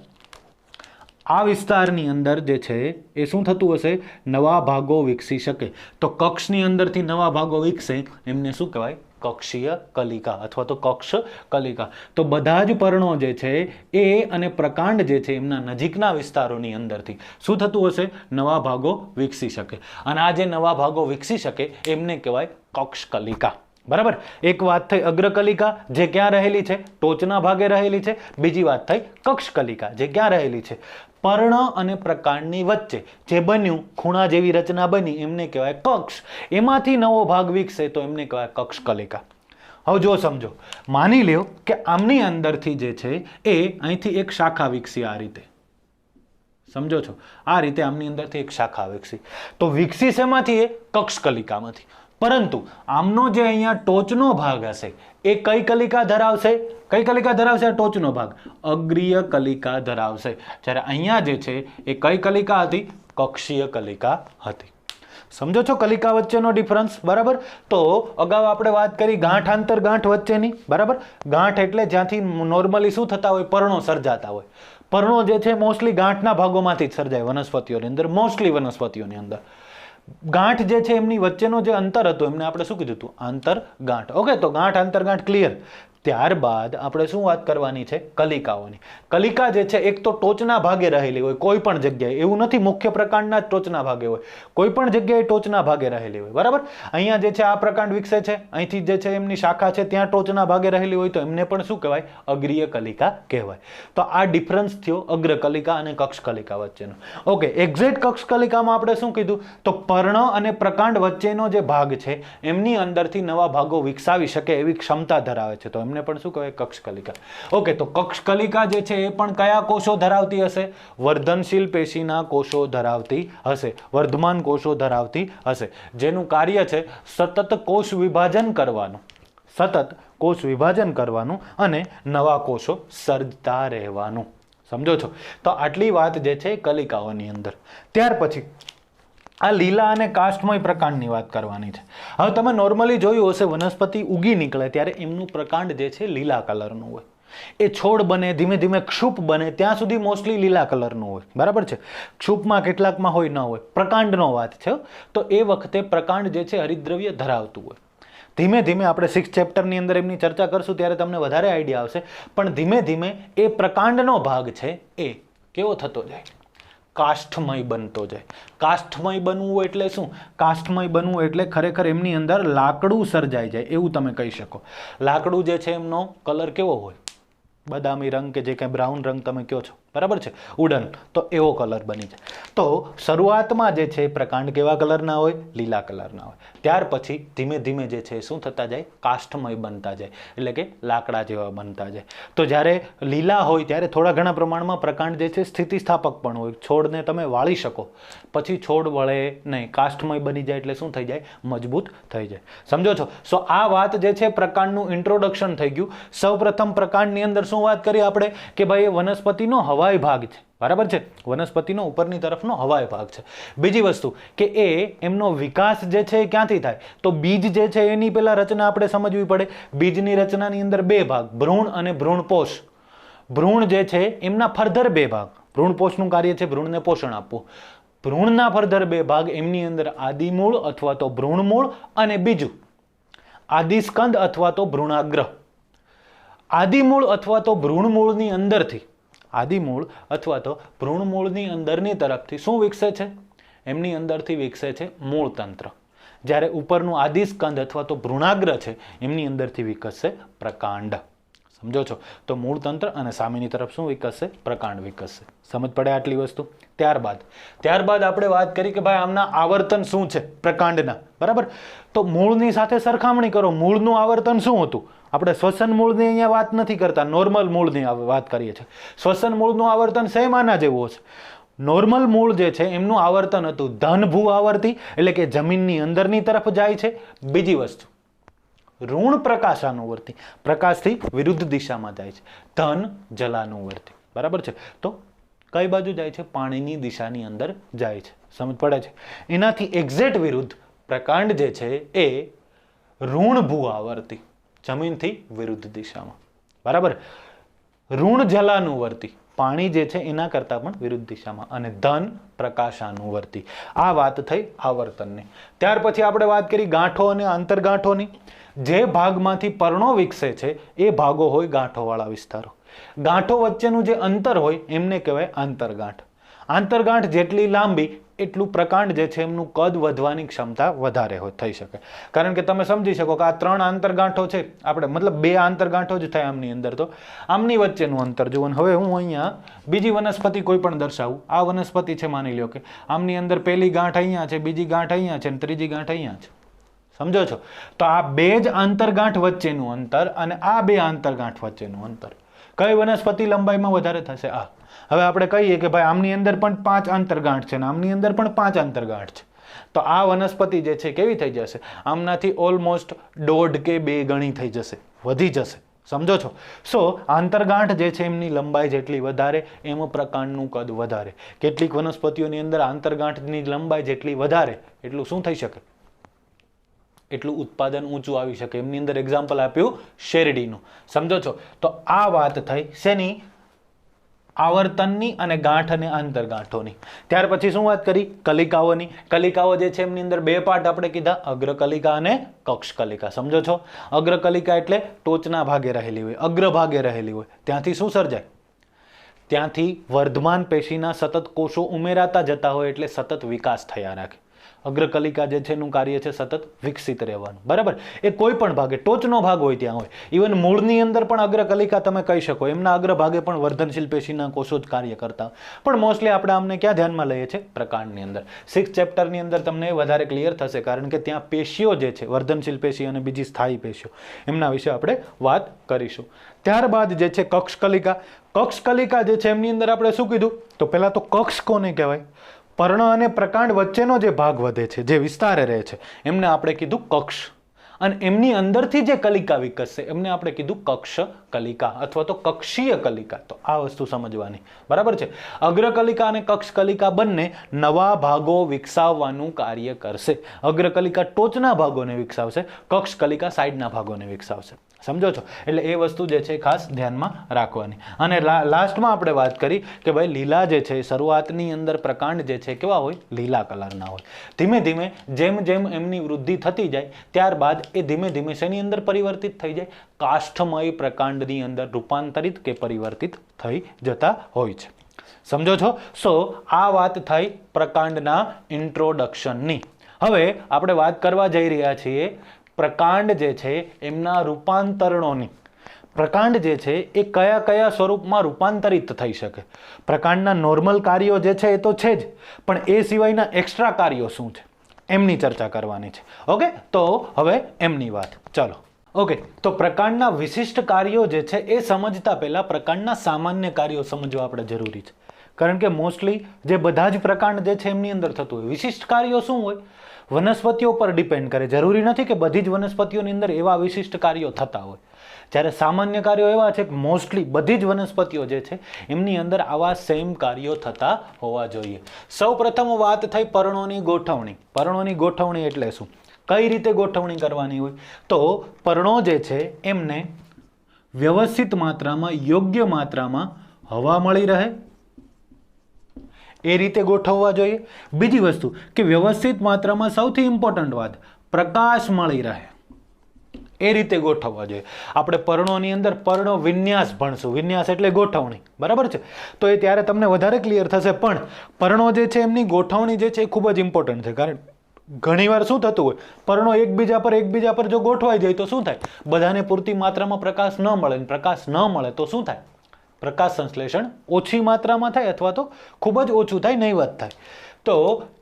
આ વિસ્તારની અંદર જે છે એ શું થતું હશે, નવા ભાગો વિકસી શકે. તો કક્ષની અંદરથી નવા ભાગો વિકસે એમને શું કહેવાય, કક્ષીય કલિકા અથવા તો કક્ષ કલિકા. તો બધા જ પર્ણો જે છે એ અને પ્રકાંડ જે છે એમના નજીકના વિસ્તારોની અંદરથી શું થતું હશે, નવા ભાગો વિકસી શકે. અને આ જે નવા ભાગો વિકસી શકે એમને કહેવાય કક્ષ કલિકા. બરાબર. એક વાત થઈ અગ્રકલિકા, જે ક્યાં રહેલી છે, ટોચના ભાગે રહેલી છે. બીજી વાત થઈ કક્ષ કલિકા, જે ક્યાં રહેલી છે, પર્ણ અને પ્રકાંડની વચ્ચે જે બન્યું, ખૂણા જેવી રચના બની, એમને કહેવાય કક્ષ. એમાંથી નવો ભાગ વિકસે તો એમને કહેવાય કક્ષ કલિકા. હવે જો સમજો, માની લ્યો કે આમની અંદરથી જે છે એ અહીંથી એક શાખા વિકસી, આ રીતે સમજો છો, આ રીતે આમની અંદરથી એક શાખા વિકસી. તો વિકસી શેમાંથી, એ કક્ષ કલિકામાંથી. પરંતુ આમનો જે અહીંયા ટોચનો ભાગ હશે એ કઈ કલિકા ધરાવશે, કઈ કલિકા ધરાવશે, આ ટોચનો ભાગ અગ્રીય કલિકા ધરાવશે. જ્યારે અહીંયા જે છે એ કઈ કલિકા હતી, કક્ષીય કલિકા હતી. સમજો છો કલિકા વચ્ચેનો ડિફરન્સ. બરાબર. તો અગાઉ આપણે વાત કરી ગાંઠ આંતરગાંઠ વચ્ચેની. બરાબર. ગાંઠ એટલે જ્યાંથી નોર્મલી શું થતા હોય, પર્ણો સર્જાતા હોય. પર્ણો જે છે મોસ્ટલી ગાંઠના ભાગોમાંથી જ સર્જાય વનસ્પતિઓની અંદર, મોસ્ટલી વનસ્પતિઓની અંદર. ગાંઠ જે છે એમની વચ્ચેનો જે અંતર હતો એમને આપણે શું કીધું હતું, આંતરગાંઠ. ઓકે, તો ગાંઠ આંતરગાંઠ ક્લિયર. ત્યારબાદ આપણે શું વાત કરવાની છે, કલિકાઓની. કલિકા જે છે એક તો ટોચના ભાગે રહેલી હોય કોઈ પણ જગ્યાએ, એવું નથી મુખ્ય પ્રકાંડના જ ટોચના ભાગે હોય, કોઈ પણ જગ્યાએ ટોચના ભાગે રહેલી હોય. બરાબર. અહીંયા જે છે આ પ્રકાંડ વિકસે છે, અહીંથી જે છે એમની શાખા છે ત્યાં ટોચના ભાગે રહેલી હોય, તો એમને પણ શું કહેવાય, અગ્રીય કલિકા કહેવાય. તો આ ડિફરન્સ થયો અગ્ર કલિકા અને કક્ષ કલિકા વચ્ચેનો. ઓકે, એક્ઝેક્ટ કક્ષ કલિકામાં આપણે શું કીધું, તો પર્ણ અને પ્રકાંડ વચ્ચેનો જે ભાગ છે એમની અંદરથી નવા ભાગો વિકસાવી શકે એવી ક્ષમતા ધરાવે છે, તો એમને પણ શું કહેવાય, કક્ષ કલિકા. ઓકે, તો કક્ષ કલિકા જે છે એ પણ કયા કોષો ધરાવતી હશે, વર્ધનશીલ પેશીના કોષો ધરાવતી હશે, વર્ધમાન કોષો ધરાવતી હશે, જેનું કાર્ય છે સતત કોષ વિભાજન કરવાનું, સતત કોષ વિભાજન કરવાનું અને નવા કોષો સર્જતા રહેવાનું. સમજો છો. તો આટલી વાત જે છે કલિકાઓની અંદર. ત્યાર પછી આ લીલા અને કાષ્ઠમય પ્રકાંડની વાત કરવાની છે. હવે તમે નોર્મલી જોયું હશે, વનસ્પતિ ઉગી નીકળે ત્યારે એમનું પ્રકાંડ જે છે લીલા કલરનું હોય. એ છોડ બને, ધીમે ધીમે ક્ષુપ બને, ત્યાં સુધી મોસ્ટલી લીલા કલરનું હોય. બરાબર છે. ક્ષુપમાં કેટલાકમાં હોય, ન હોય. પ્રકાંડનો વાત છે. તો એ વખતે પ્રકાંડ જે છે હરિતદ્રવ્ય ધરાવતું હોય. ધીમે ધીમે આપણે 6th ચેપ્ટરની અંદર એમની ચર્ચા કરશું ત્યારે તમને વધારે આઈડિયા આવશે. પણ ધીમે ધીમે એ પ્રકાંડનો ભાગ છે એ કેવો થતો જાય, કાષ્ઠમય બનતો જાય. કાષ્ઠમય બનવું એટલે શું, કાષ્ઠમય બનવું એટલે ખરેખર એમની અંદર લાકડું સર્જાઈ જાય એવું તમે કહી શકો. લાકડું જે છે એમનો કલર કેવો હોય, બદામી રંગ કે જે કંઈ બ્રાઉન રંગ તમે કહો છો. બરાબર છે, વુડન, તો એવો કલર બની જાય. તો શરૂઆતમાં જે છે પ્રકાંડ કેવા કલરના હોય, લીલા કલરના હોય. ત્યાર પછી ધીમે ધીમે જે છે શું થતા જાય, કાષ્ઠમય બનતા જાય, એટલે કે લાકડા જેવા બનતા જાય. તો જ્યારે લીલા હોય ત્યારે થોડા ઘણા પ્રમાણમાં પ્રકાંડ જે છે સ્થિતિસ્થાપક પણ હોય, છોડને તમે વાળી શકો, પછી છોડ વળે નહીં, કાષ્ઠમય બની જાય એટલે શું થઈ જાય, મજબૂત થઈ જાય. સમજો છો. સો આ વાત જે છે પ્રકાંડનું ઇન્ટ્રોડક્શન થઈ ગયું. સૌપ્રથમ પ્રકાંડની અંદર શું વાત કરી આપણે કે ભાઈ એ વનસ્પતિનો હવાઈ ભાગ છે. બરાબર છે, વનસ્પતિનો ઉપરની તરફનો હવાઈ ભાગ છે. બીજી વસ્તુ કે એમનો વિકાસ જે છે એ ક્યાંથી થાય, તો બીજ જે છે એની પહેલા રચના આપણે સમજવી પડે. બીજની રચનાની અંદર બે ભાગ, ભ્રૂણ અને ભ્રૂણપોષ. ભ્રૂણ જે છે એમના ફર્ધર બે ભાગ. ભ્રૂણપોષનું કાર્ય છે ભ્રૂણને પોષણ આપવું. ભ્રૂણના ફર્ધર બે ભાગ, એમની અંદર આદિમૂળ અથવા તો ભ્રૂણમૂળ અને બીજું આદિસ્કંદ અથવા તો ભ્રૂણાગ્ર. આદિમૂળ અથવા તો ભ્રૂણમૂળની અંદરથી, આદિમૂળ અથવા તો ભ્રૂણમૂળની અંદરની તરફથી શું વિકસે છે, એમની અંદરથી વિકસે છે મૂળતંત્ર. જ્યારે ઉપરનું આદિસ્કંદ અથવા તો ભ્રૂણાગ્ર છે એમની અંદરથી વિકસશે પ્રકાંડ. સમજો છો? તો મૂળ તંત્ર અને સામેની તરફ શું વિકસશે? પ્રકાંડ વિકસશે. સમજ પડે આટલી વસ્તુ? ત્યારબાદ આપણે વાત કરી કે ભાઈ આમના આવર્તન શું છે પ્રકાંડના, બરાબર? તો મૂળની સાથે સરખામણી કરો. મૂળનું આવર્તન શું હતું? આપણે શ્વસન મૂળની અહીંયા વાત નથી કરતા, નોર્મલ મૂળની વાત કરીએ છીએ. શ્વસન મૂળનું આવર્તન સેમ આના જેવું છે. નોર્મલ મૂળ જે છે એમનું આવર્તન હતું ધન ભૂ આવર્તી, એટલે કે જમીનની અંદરની તરફ જાય છે. બીજી વસ્તુ ઋણ પ્રકાશાનુવર્તી, પ્રકાશથી વિરુદ્ધ દિશામાં જાય છે. ધન જલાનુવર્તી, બરાબર છે? તો કઈ બાજુ જાય છે? પાણીની દિશાની અંદર જાય છે. સમજ પડે છે? એનાથી એક્ઝેક્ટ વિરુદ્ધ પ્રકાંડ જે છે એ ઋણ ભૂ આવર્તી, જમીનથી વિરુદ્ધ દિશામાં, બરાબર? ઋણ જલાનુવર્તી, પાણી જે છે એના કરતા પણ વિરુદ્ધ દિશામાં. અને ધન પ્રકાશાનુવર્તી. આ વાત થઈ આવર્તનની. ત્યાર પછી આપણે વાત કરી ગાંઠો અને આંતરગાંઠોની. જે ભાગમાંથી પર્ણો વિકસે છે એ ભાગો હોય ગાંઠોવાળા વિસ્તારો. ગાંઠો વચ્ચેનું જે અંતર હોય એમને કહેવાય આંતરગાંઠ. આંતરગાંઠ જેટલી લાંબી એટલું પ્રકાંડ જે છે એમનું કદ વધવાની ક્ષમતા વધારે થઈ શકે. કારણ કે તમે સમજી શકો કે આ 3 આંતરગાંઠો છે, આપણે મતલબ 2 આંતરગાંઠો જ થાય આમની અંદર, તો આમની વચ્ચેનું અંતર જુઓ. હવે હું અહીંયા બીજી વનસ્પતિ કોઈ પણ દર્શાવું. આ વનસ્પતિ છે, માની લ્યો કે આમની અંદર પહેલી ગાંઠ અહીંયા છે, બીજી ગાંઠ અહીંયા છે અને ત્રીજી ગાંઠ અહીંયા છે. સમજો છો? તો આ 2 જ આંતરગાંઠ વચ્ચેનું અંતર અને આ 2 આંતરગાંઠ વચ્ચેનું અંતર, કઈ વનસ્પતિ લંબાઈમાં વધારે થશે? આ. હવે આપણે કહીએ કે ભાઈ આમની અંદર પણ 5 આંતરગાંઠ છે અને આમની અંદર પણ 5 આંતરગાંઠ છે, તો આ વનસ્પતિ જે છે કેવી થઈ જશે? આમનાથી ઓલમોસ્ટ 1.5 કે 2 ગણી થઈ જશે, વધી જશે. સમજો છો? સો આંતરગાંઠ જે છે એમની લંબાઈ જેટલી વધારે એમ પ્રકાંડનું કદ વધારે. કેટલીક વનસ્પતિઓની અંદર આંતરગાંઠની લંબાઈ જેટલી વધારે એટલું શું થઈ શકે? એટલું ઉત્પાદન ઊંચું આવી શકે. એમની અંદર એક્ઝામ્પલ આપ્યું શેરડીનું. સમજો છો? તો આ વાત થઈ શેની? આવર્તનની અને ગાંઠ અને આંતરગાંઠોની. ત્યાર પછી શું વાત કરી? કલિકાઓની. કલિકાઓ જે છે એમની અંદર 2 પાર્ટ આપણે કીધા, અગ્રકલિકા અને કક્ષકલિકા. સમજો છો? અગ્રકલિકા એટલે ટોચના ભાગે રહેલી હોય, અગ્રભાગે રહેલી હોય. ત્યાંથી શું સર્જાય? ત્યાંથી વર્ધમાન પેશીના સતત કોષો ઉમેરાતા જતા હોય એટલે સતત વિકાસ થયા રાખે. અગ્રકલિકા જે છે એનું કાર્ય છે સતત વિકસિત રહેવાનું, બરાબર? એ કોઈ પણ ભાગે ટોચનો ભાગ હોય ત્યાં હોય. ઇવન મૂળની અંદર પણ અગ્રકલિકા તમે કહી શકો, એમના અગ્રભાગે પણ વર્ધનશીલ પેશીના કોષો જ કાર્ય કરતા. પણ મોસ્ટલી આપણે આમને ક્યાં ધ્યાનમાં લઈએ છીએ? પ્રકાંડની અંદર. 6th ચેપ્ટરની અંદર તમને વધારે ક્લિયર થશે, કારણ કે ત્યાં પેશીઓ જે છે, વર્ધનશીલ પેશી અને બીજી સ્થાયી પેશીઓ, એમના વિશે આપણે વાત કરીશું. ત્યારબાદ જે છે કક્ષકલિકા. કક્ષકલિકા જે છે એમની અંદર આપણે શું કીધું? તો પહેલા તો કક્ષ કોને કહેવાય? પર્ણ અને પ્રકાંડ વચ્ચેનો જે ભાગ વધે છે, જે વિસ્તારે રહે છે, એમને આપણે કીધું કક્ષ. અને એમની અંદરથી જે કલિકા વિકસશે એમને આપણે કીધું કક્ષ કલિકા અથવા તો કક્ષીય કલિકા. તો આ વસ્તુ સમજવાની, બરાબર છે? અગ્રકલિકા અને કક્ષકલિકા બંને નવા ભાગો વિકસાવવાનું કાર્ય કરશે. અગ્રકલિકા ટોચના ભાગોને વિકસાવશે, કક્ષકલિકા સાઈડના ભાગોને વિકસાવશે. સમજો છો? એટલે એ વસ્તુ જે છે ખાસ ધ્યાનમાં રાખવાની. અને લાસ્ટમાં આપણે વાત કરી કે ભાઈ લીલા જે છે શરૂઆતની અંદર પ્રકાંડ જે છે કેવા હોય? લીલા કલરના હોય. ધીમે ધીમે જેમ જેમ એમની વૃદ્ધિ થતી જાય ત્યારબાદ એ ધીમે ધીમે શેની અંદર પરિવર્તિત થઈ જાય? કાષ્ઠમય પ્રકાંડની અંદર રૂપાંતરિત કે પરિવર્તિત થઈ જતા હોય છે. સમજો છો? સો આ વાત થઈ પ્રકાંડના ઇન્ટ્રોડક્શનની. હવે આપણે વાત કરવા જઈ રહ્યા છીએ પ્રકાંડ જે છે એમના રૂપાંતરણોની. પ્રકાંડ જે છે એ કયા કયા સ્વરૂપમાં રૂપાંતરિત થઈ શકે? પ્રકાંડના નોર્મલ કાર્યો જે છે એ તો છે જ, પણ એ સિવાયના એક્સ્ટ્રા કાર્યો શું છે એમની ચર્ચા કરવાની છે. ઓકે, તો હવે એમની વાત ચાલો. ઓકે, તો પ્રકાંડના વિશિષ્ટ કાર્યો જે છે એ સમજતા પહેલા પ્રકાંડના સામાન્ય કાર્યો સમજવા આપણે જરૂરી છે. કારણ કે મોસ્ટલી જે બધા જ પ્રકાંડ જે છે એમની અંદર થતું હોય. વિશિષ્ટ કાર્યો શું હોય? વનસ્પતિઓ પર ડિપેન્ડ કરે. જરૂરી નથી કે બધી જ વનસ્પતિઓની અંદર એવા વિશિષ્ટ કાર્યો થતા હોય. જ્યારે સામાન્ય કાર્યો એવા છે કે મોસ્ટલી બધી જ વનસ્પતિઓ જે છે એમની અંદર આવા સેમ કાર્યો થતા હોવા જોઈએ. સૌ પ્રથમ વાત થઈ પર્ણોની ગોઠવણી. પર્ણોની ગોઠવણી એટલે શું? કઈ રીતે ગોઠવણી કરવાની હોય? તો પર્ણો જે છે એમને વ્યવસ્થિત માત્રામાં, યોગ્ય માત્રામાં હવા મળી રહે એ રીતે ગોઠવવા જોઈએ. બીજી વસ્તુ કે વ્યવસ્થિત માત્રામાં સૌથી ઇમ્પોર્ટન્ટ વાત, પ્રકાશ મળી રહે એ રીતે ગોઠવવા જોઈએ. આપણે પર્ણોની અંદર પર્ણ વિન્યાસ ભણશું. વિન્યાસ એટલે ગોઠવણી, બરાબર છે? તો એ ત્યારે તમને વધારે ક્લિયર થશે. પણ પર્ણો જે છે એમની ગોઠવણી જે છે એ ખૂબ જ ઇમ્પોર્ટન્ટ છે. ઘણીવાર શું થતું હોય, પર્ણો એકબીજા પર જો ગોઠવાઈ જાય તો શું થાય, બધાને પૂરતી માત્રામાં પ્રકાશ ન મળે, પ્રકાશ ન મળે તો શું થાય, પ્રકાશ સંશ્લેષણ ઓછી માત્રામાં થાય અથવા તો ખૂબ જ ઓછું થાય, નહીવત થાય. તો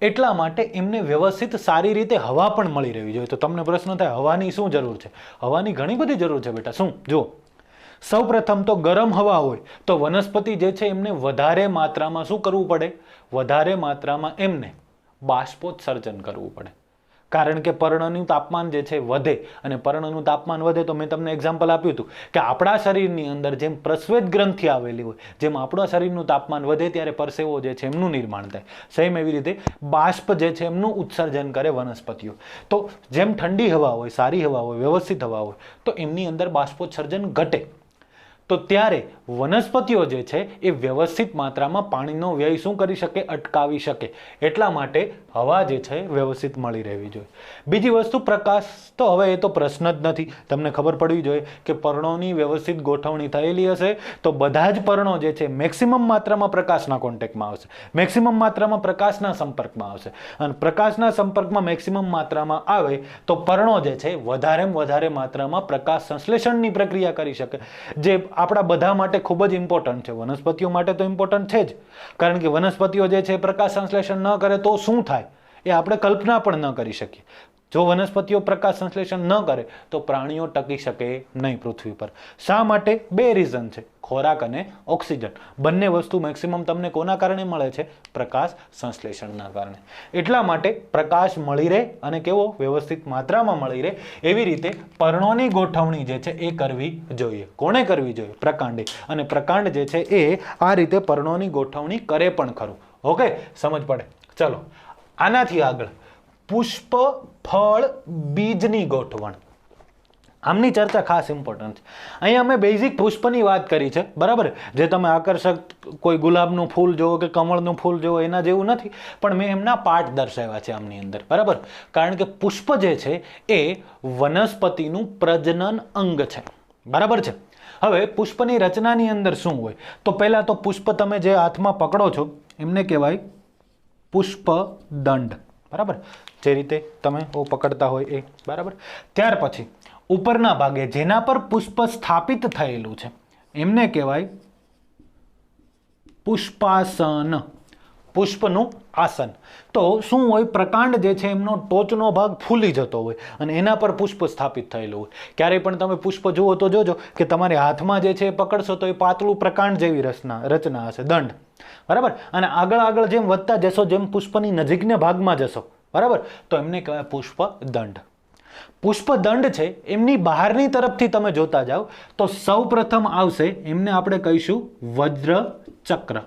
એટલા માટે એમને વ્યવસ્થિત સારી રીતે હવા પણ મળી રહેવી જોઈએ. તો તમને પ્રશ્ન થાય હવાની શું જરૂર છે? હવાની ઘણી બધી જરૂર છે બેટા. શું? જો સૌપ્રથમ તો ગરમ હવા હોય તો વનસ્પતિ જે છે એમને વધારે માત્રામાં શું કરવું પડે? વધારે માત્રામાં એમને બાષ્પોત્સર્જન કરવું પડે. કારણ કે પર્ણનું તાપમાન જે છે વધે, અને પર્ણનું તાપમાન વધે તો મેં તમને એક્ઝામ્પલ આપ્યું હતું કે આપણા શરીરની અંદર જેમ પ્રસ્વેદ ગ્રંથિ આવેલી હોય, જેમ આપણા શરીરનું તાપમાન વધે ત્યારે પરસેવો જે છે એમનું નિર્માણ થાય, સેમ એવી રીતે બાષ્પ જે છે એમનું ઉત્સર્જન કરે વનસ્પતિઓ. તો જેમ ઠંડી હવા હોય, સારી હવા હોય, વ્યવસ્થિત હવા હોય તો એમની અંદર બાષ્પોત્સર્જન ઘટે. તો ત્યારે વનસ્પતિઓ જે છે એ વ્યવસ્થિત માત્રામાં પાણીનો વ્યય શું કરી શકે? અટકાવી શકે. એટલા માટે હવા જે છે વ્યવસ્થિત મળી રહેવી જોઈએ. બીજી વસ્તુ પ્રકાશ. તો હવે એ તો પ્રશ્ન જ નથી. તમને ખબર પડવી જોઈએ કે પર્ણોની વ્યવસ્થિત ગોઠવણી થયેલી હશે તો બધા જ પર્ણો જે છે મેક્સિમમ માત્રામાં પ્રકાશના કોન્ટેક્ટમાં આવશે, મેક્સિમમ માત્રામાં પ્રકાશના સંપર્કમાં આવશે. અને પ્રકાશના સંપર્કમાં મેક્સિમમ માત્રામાં આવે તો પર્ણો જે છે વધારેમાં વધારે માત્રામાં પ્રકાશ સંશ્લેષણની પ્રક્રિયા કરી શકે, જે આપણા બધા માટે ખૂબ જ ઇમ્પોર્ટન્ટ છે. વનસ્પતિઓ માટે તો ઇમ્પોર્ટન્ટ છે જ, કારણ કે વનસ્પતિઓ જે છે પ્રકાશ સંશ્લેષણ ન કરે તો શું થાય એ આપણે કલ્પના પણ ન કરી શકીએ. જો વનસ્પતિઓ પ્રકાશ સંશ્લેષણ ન કરે તો પ્રાણીઓ ટકી શકે નહીં પૃથ્વી પર. શા માટે? બે રીઝન છે, ખોરાક અને ઓક્સિજન. બંને વસ્તુ મેક્સિમમ તમને કોના કારણે મળે છે? પ્રકાશ સંશ્લેષણના કારણે. એટલા માટે પ્રકાશ મળી રહે અને કેવો? વ્યવસ્થિત માત્રામાં મળી રહે એવી રીતે પર્ણોની ગોઠવણી જે છે એ કરવી જોઈએ. કોણે કરવી જોઈએ? પ્રકાંડે. અને પ્રકાંડ જે છે એ આ રીતે પર્ણોની ગોઠવણી કરે પણ ખરું. ઓકે, સમજ પડે? ચલો આનાથી આગળ પુષ્પ, ફળ, બીજની ગોઠવણ. આમની ચર્ચા ખાસ ઇમ્પોર્ટન્ટ છે. અહીંયા અમે બેઝિક પુષ્પની વાત કરી છે, બરાબર? જે તમે આકર્ષક કોઈ ગુલાબનું ફૂલ જોવો કે કમળનું ફૂલ જોવો એના જેવું નથી, પણ મેં એમના પાર્ટ દર્શાવ્યા છે આમની અંદર, બરાબર? કારણ કે પુષ્પ જે છે એ વનસ્પતિનું પ્રજનન અંગ છે, બરાબર છે? હવે પુષ્પની રચનાની અંદર શું હોય? તો પહેલા તો પુષ્પ તમે જે હાથમાં પકડો છો એમને કહેવાય પુષ્પદંડ, બરાબર? જે રીતે તમે પકડતા હોય એ, બરાબર? ત્યાર પછી ઉપરના ભાગે જેના પર પુષ્પ સ્થાપિત થયેલું છે એમને કહેવાય પુષ્પાસન, પુષ્પનું આસન. તો શું હોય? પ્રકાંડ જે છે એમનો ટોચનો ભાગ ફૂલી જતો હોય અને એના પર પુષ્પ સ્થાપિત થયેલું હોય. ક્યારેય પણ તમે પુષ્પ જુઓ તો જોજો કે તમારે હાથમાં જે છે એ પકડશો તો એ પાતળું પ્રકાંડ જેવી રચના હશે, દંડ, બરાબર? અને આગળ જેમ વધતા જશો, જેમ પુષ્પની નજીકના ભાગમાં જશો, બરાબર, તો એમને કહેવાય પુષ્પદંડ. પુષ્પદંડ છે એમની બહારની તરફથી તમે જોતા જાઓ તો સૌ પ્રથમ આવશે એમને આપણે કહીશું વજ્રચક્ર.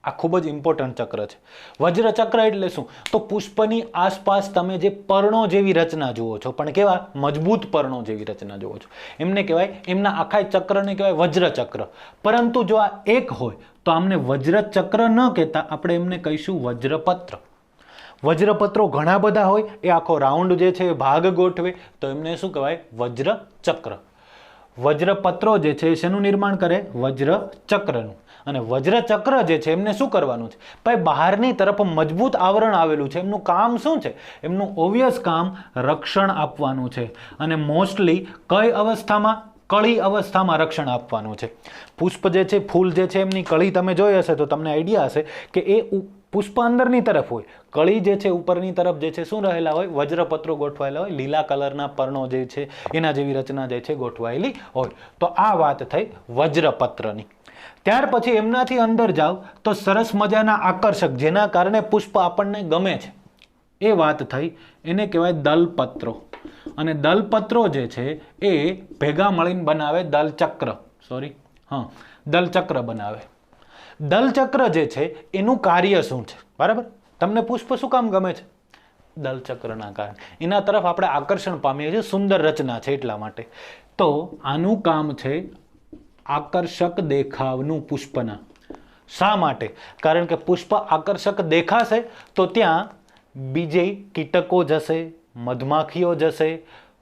આ ખૂબ જ ઇમ્પોર્ટન્ટ ચક્ર છે. વજ્રચક્ર એટલે શું? તો પુષ્પની આસપાસ તમે જે પર્ણો જેવી રચના જુઓ છો, પણ કેવા? મજબૂત પર્ણો જેવી રચના જુઓ છો, એમને કહેવાય, એમના આખા ચક્રને કહેવાય વજ્રચક્ર. પરંતુ જો આ એક હોય તો આમને વજ્રચક્ર ન કહેતા આપણે એમને કહીશું વજ્રપત્ર. વજ્રપત્રો ઘણા બધા હોય, એ આખો રાઉન્ડ જે છે એ ભાગ ગોઠવે તો એમને શું કહેવાય? વજ્રચક્ર. વજ્રપત્રો જે છે શેનું નિર્માણ કરે? વજ્રચક્રનું. અને વજ્રચક્ર જે છે એમને શું કરવાનું છે? ભાઈ બહારની તરફ મજબૂત આવરણ આવેલું છે, એમનું કામ શું છે? એમનું ઓબ્વિયસ કામ રક્ષણ આપવાનું છે. અને મોસ્ટલી કઈ અવસ્થામાં? કળી અવસ્થામાં રક્ષણ આપવાનું છે. પુષ્પ જે છે, ફૂલ જે છે, એમની કળી તમે જોઈ હશે તો તમને આઈડિયા હશે કે એ પુષ્પ અંદરની તરફ હોય, કળી જે છે ઉપરની તરફ જે છે શું રહેલા હોય? વજ્રપત્રો ગોઠવાયેલા હોય, લીલા કલરના પર્ણો જે છે એના જેવી રચના જે છે ગોઠવાયેલી હોય. તો આ વાત થઈ વજ્રપત્રની. ત્યાર પછી એમનાથી અંદર જાઓ તો સરસ મજાના આકર્ષક, જેના કારણે પુષ્પ આપણને ગમે છે, એ વાત થઈ. એને કહેવાય દલપત્રો. અને દલપત્રો જે છે એ ભેગા મળીને બનાવે દલચક્ર. દલચક્ર બનાવે. દલચક્ર જે છે એનું કાર્ય શું છે? બરાબર? તમને પુષ્પ શું કામ ગમે છે? દલચક્રના કારણે. એના તરફ આપણે આકર્ષણ પામીએ છીએ, સુંદર રચના છે એટલા માટે. તો આનું કામ છે આકર્ષક દેખાવનું પુષ્પના. શા માટે? કારણ કે પુષ્પ આકર્ષક દેખાશે તો ત્યાં બીજે કીટકો જશે, મધમાખીઓ જશે,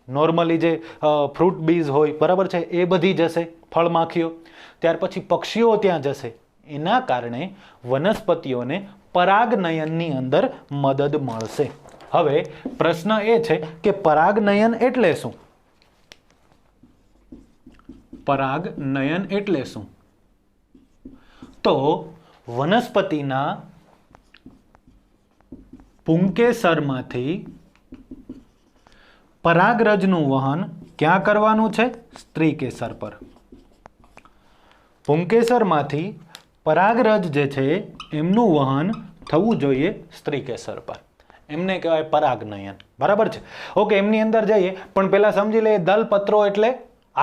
નોર્મલી જે ફ્રૂટ બીજ હોય, બરાબર છે, એ બધી જશે, ફળમાખીઓ. ત્યાર પછી પક્ષીઓ ત્યાં જશે. એના કારણે વનસ્પતિઓને પરાગનયનની અંદર મદદ મળશે. હવે પ્રશ્ન એ છે કે પરાગનયન એટલે શું? પરાગનયન એટલે શું? તો વનસ્પતિના પુંકેસરમાંથી પરાગરજનું વહન ક્યાં કરવાનું છે? સ્ત્રીકેસર પર. પુંકેસરમાંથી પરાગરજ જે છે એમનું વહન થવું જોઈએ સ્ત્રીકેસર પર. એમને કહેવાય પરાગનયન. બરાબર છે? ઓકે, એમની અંદર જઈએ પણ પહેલા સમજી લઈએ દલપત્રો એટલે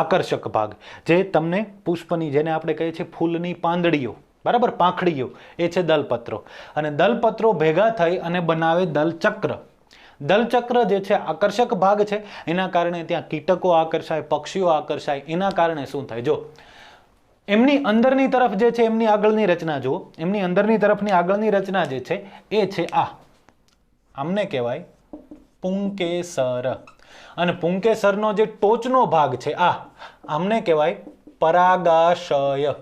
આકર્ષક ભાગ, જે તમને પુષ્પની, જેને આપણે કહીએ છીએ ફૂલની પાંદડીઓ, બરાબર, પાંખડીઓ, એ છે દલપત્રો. અને દલપત્રો ભેગા થઈ અને બનાવે દલચક્ર. દલચક્ર જે છે આકર્ષક ભાગ છે, એના કારણે ત્યાં કીટકો આકર્ષાય, પક્ષીઓ આકર્ષાય. એના કારણે શું થાય? જો એમની અંદરની તરફ જે છે એમની આગળની રચના જુઓ. એમની અંદરની તરફની આગળની રચના જે છે એ છે આ, આમને કહેવાય પુંકેસર. અને પુંકેસરનો જે ટોચનો ભાગ છે આ, આમને કહેવાય પરાગાશય.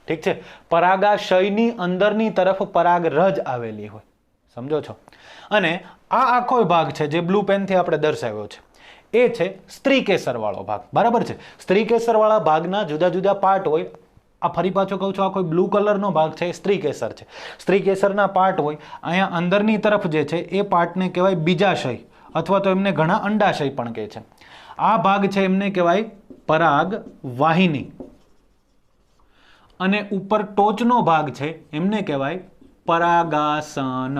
ઠીક છે? પરાગાશયની અંદરની તરફ પરાગરજ આવેલી હોય. સમજો છો? અને આ આખો ભાગ છે જે બ્લુ પેનથી આપણે દર્શાવ્યો છે, એ છે સ્ત્રીકેસર વાળો ભાગ. બરાબર છે? સ્ત્રીકેસર વાળા ભાગના જુદા જુદા પાર્ટ હોય. આ ફરી પાછો કહું છું, આ કોઈ બ્લુ કલરનો ભાગ છે એ સ્ત્રીકેસર છે. સ્ત્રીકેસરના પાર્ટ હોય. અહીંયા અંદરની તરફ જે છે એ પાર્ટને કહેવાય બીજાશય, અથવા તો એમને ઘણા અંડાશય પણ કહે છે. આ ભાગ છે એમને કહેવાય પરાગ વાહિની. અને ઉપર ટોચનો ભાગ છે એમને કહેવાય પરાગાસન.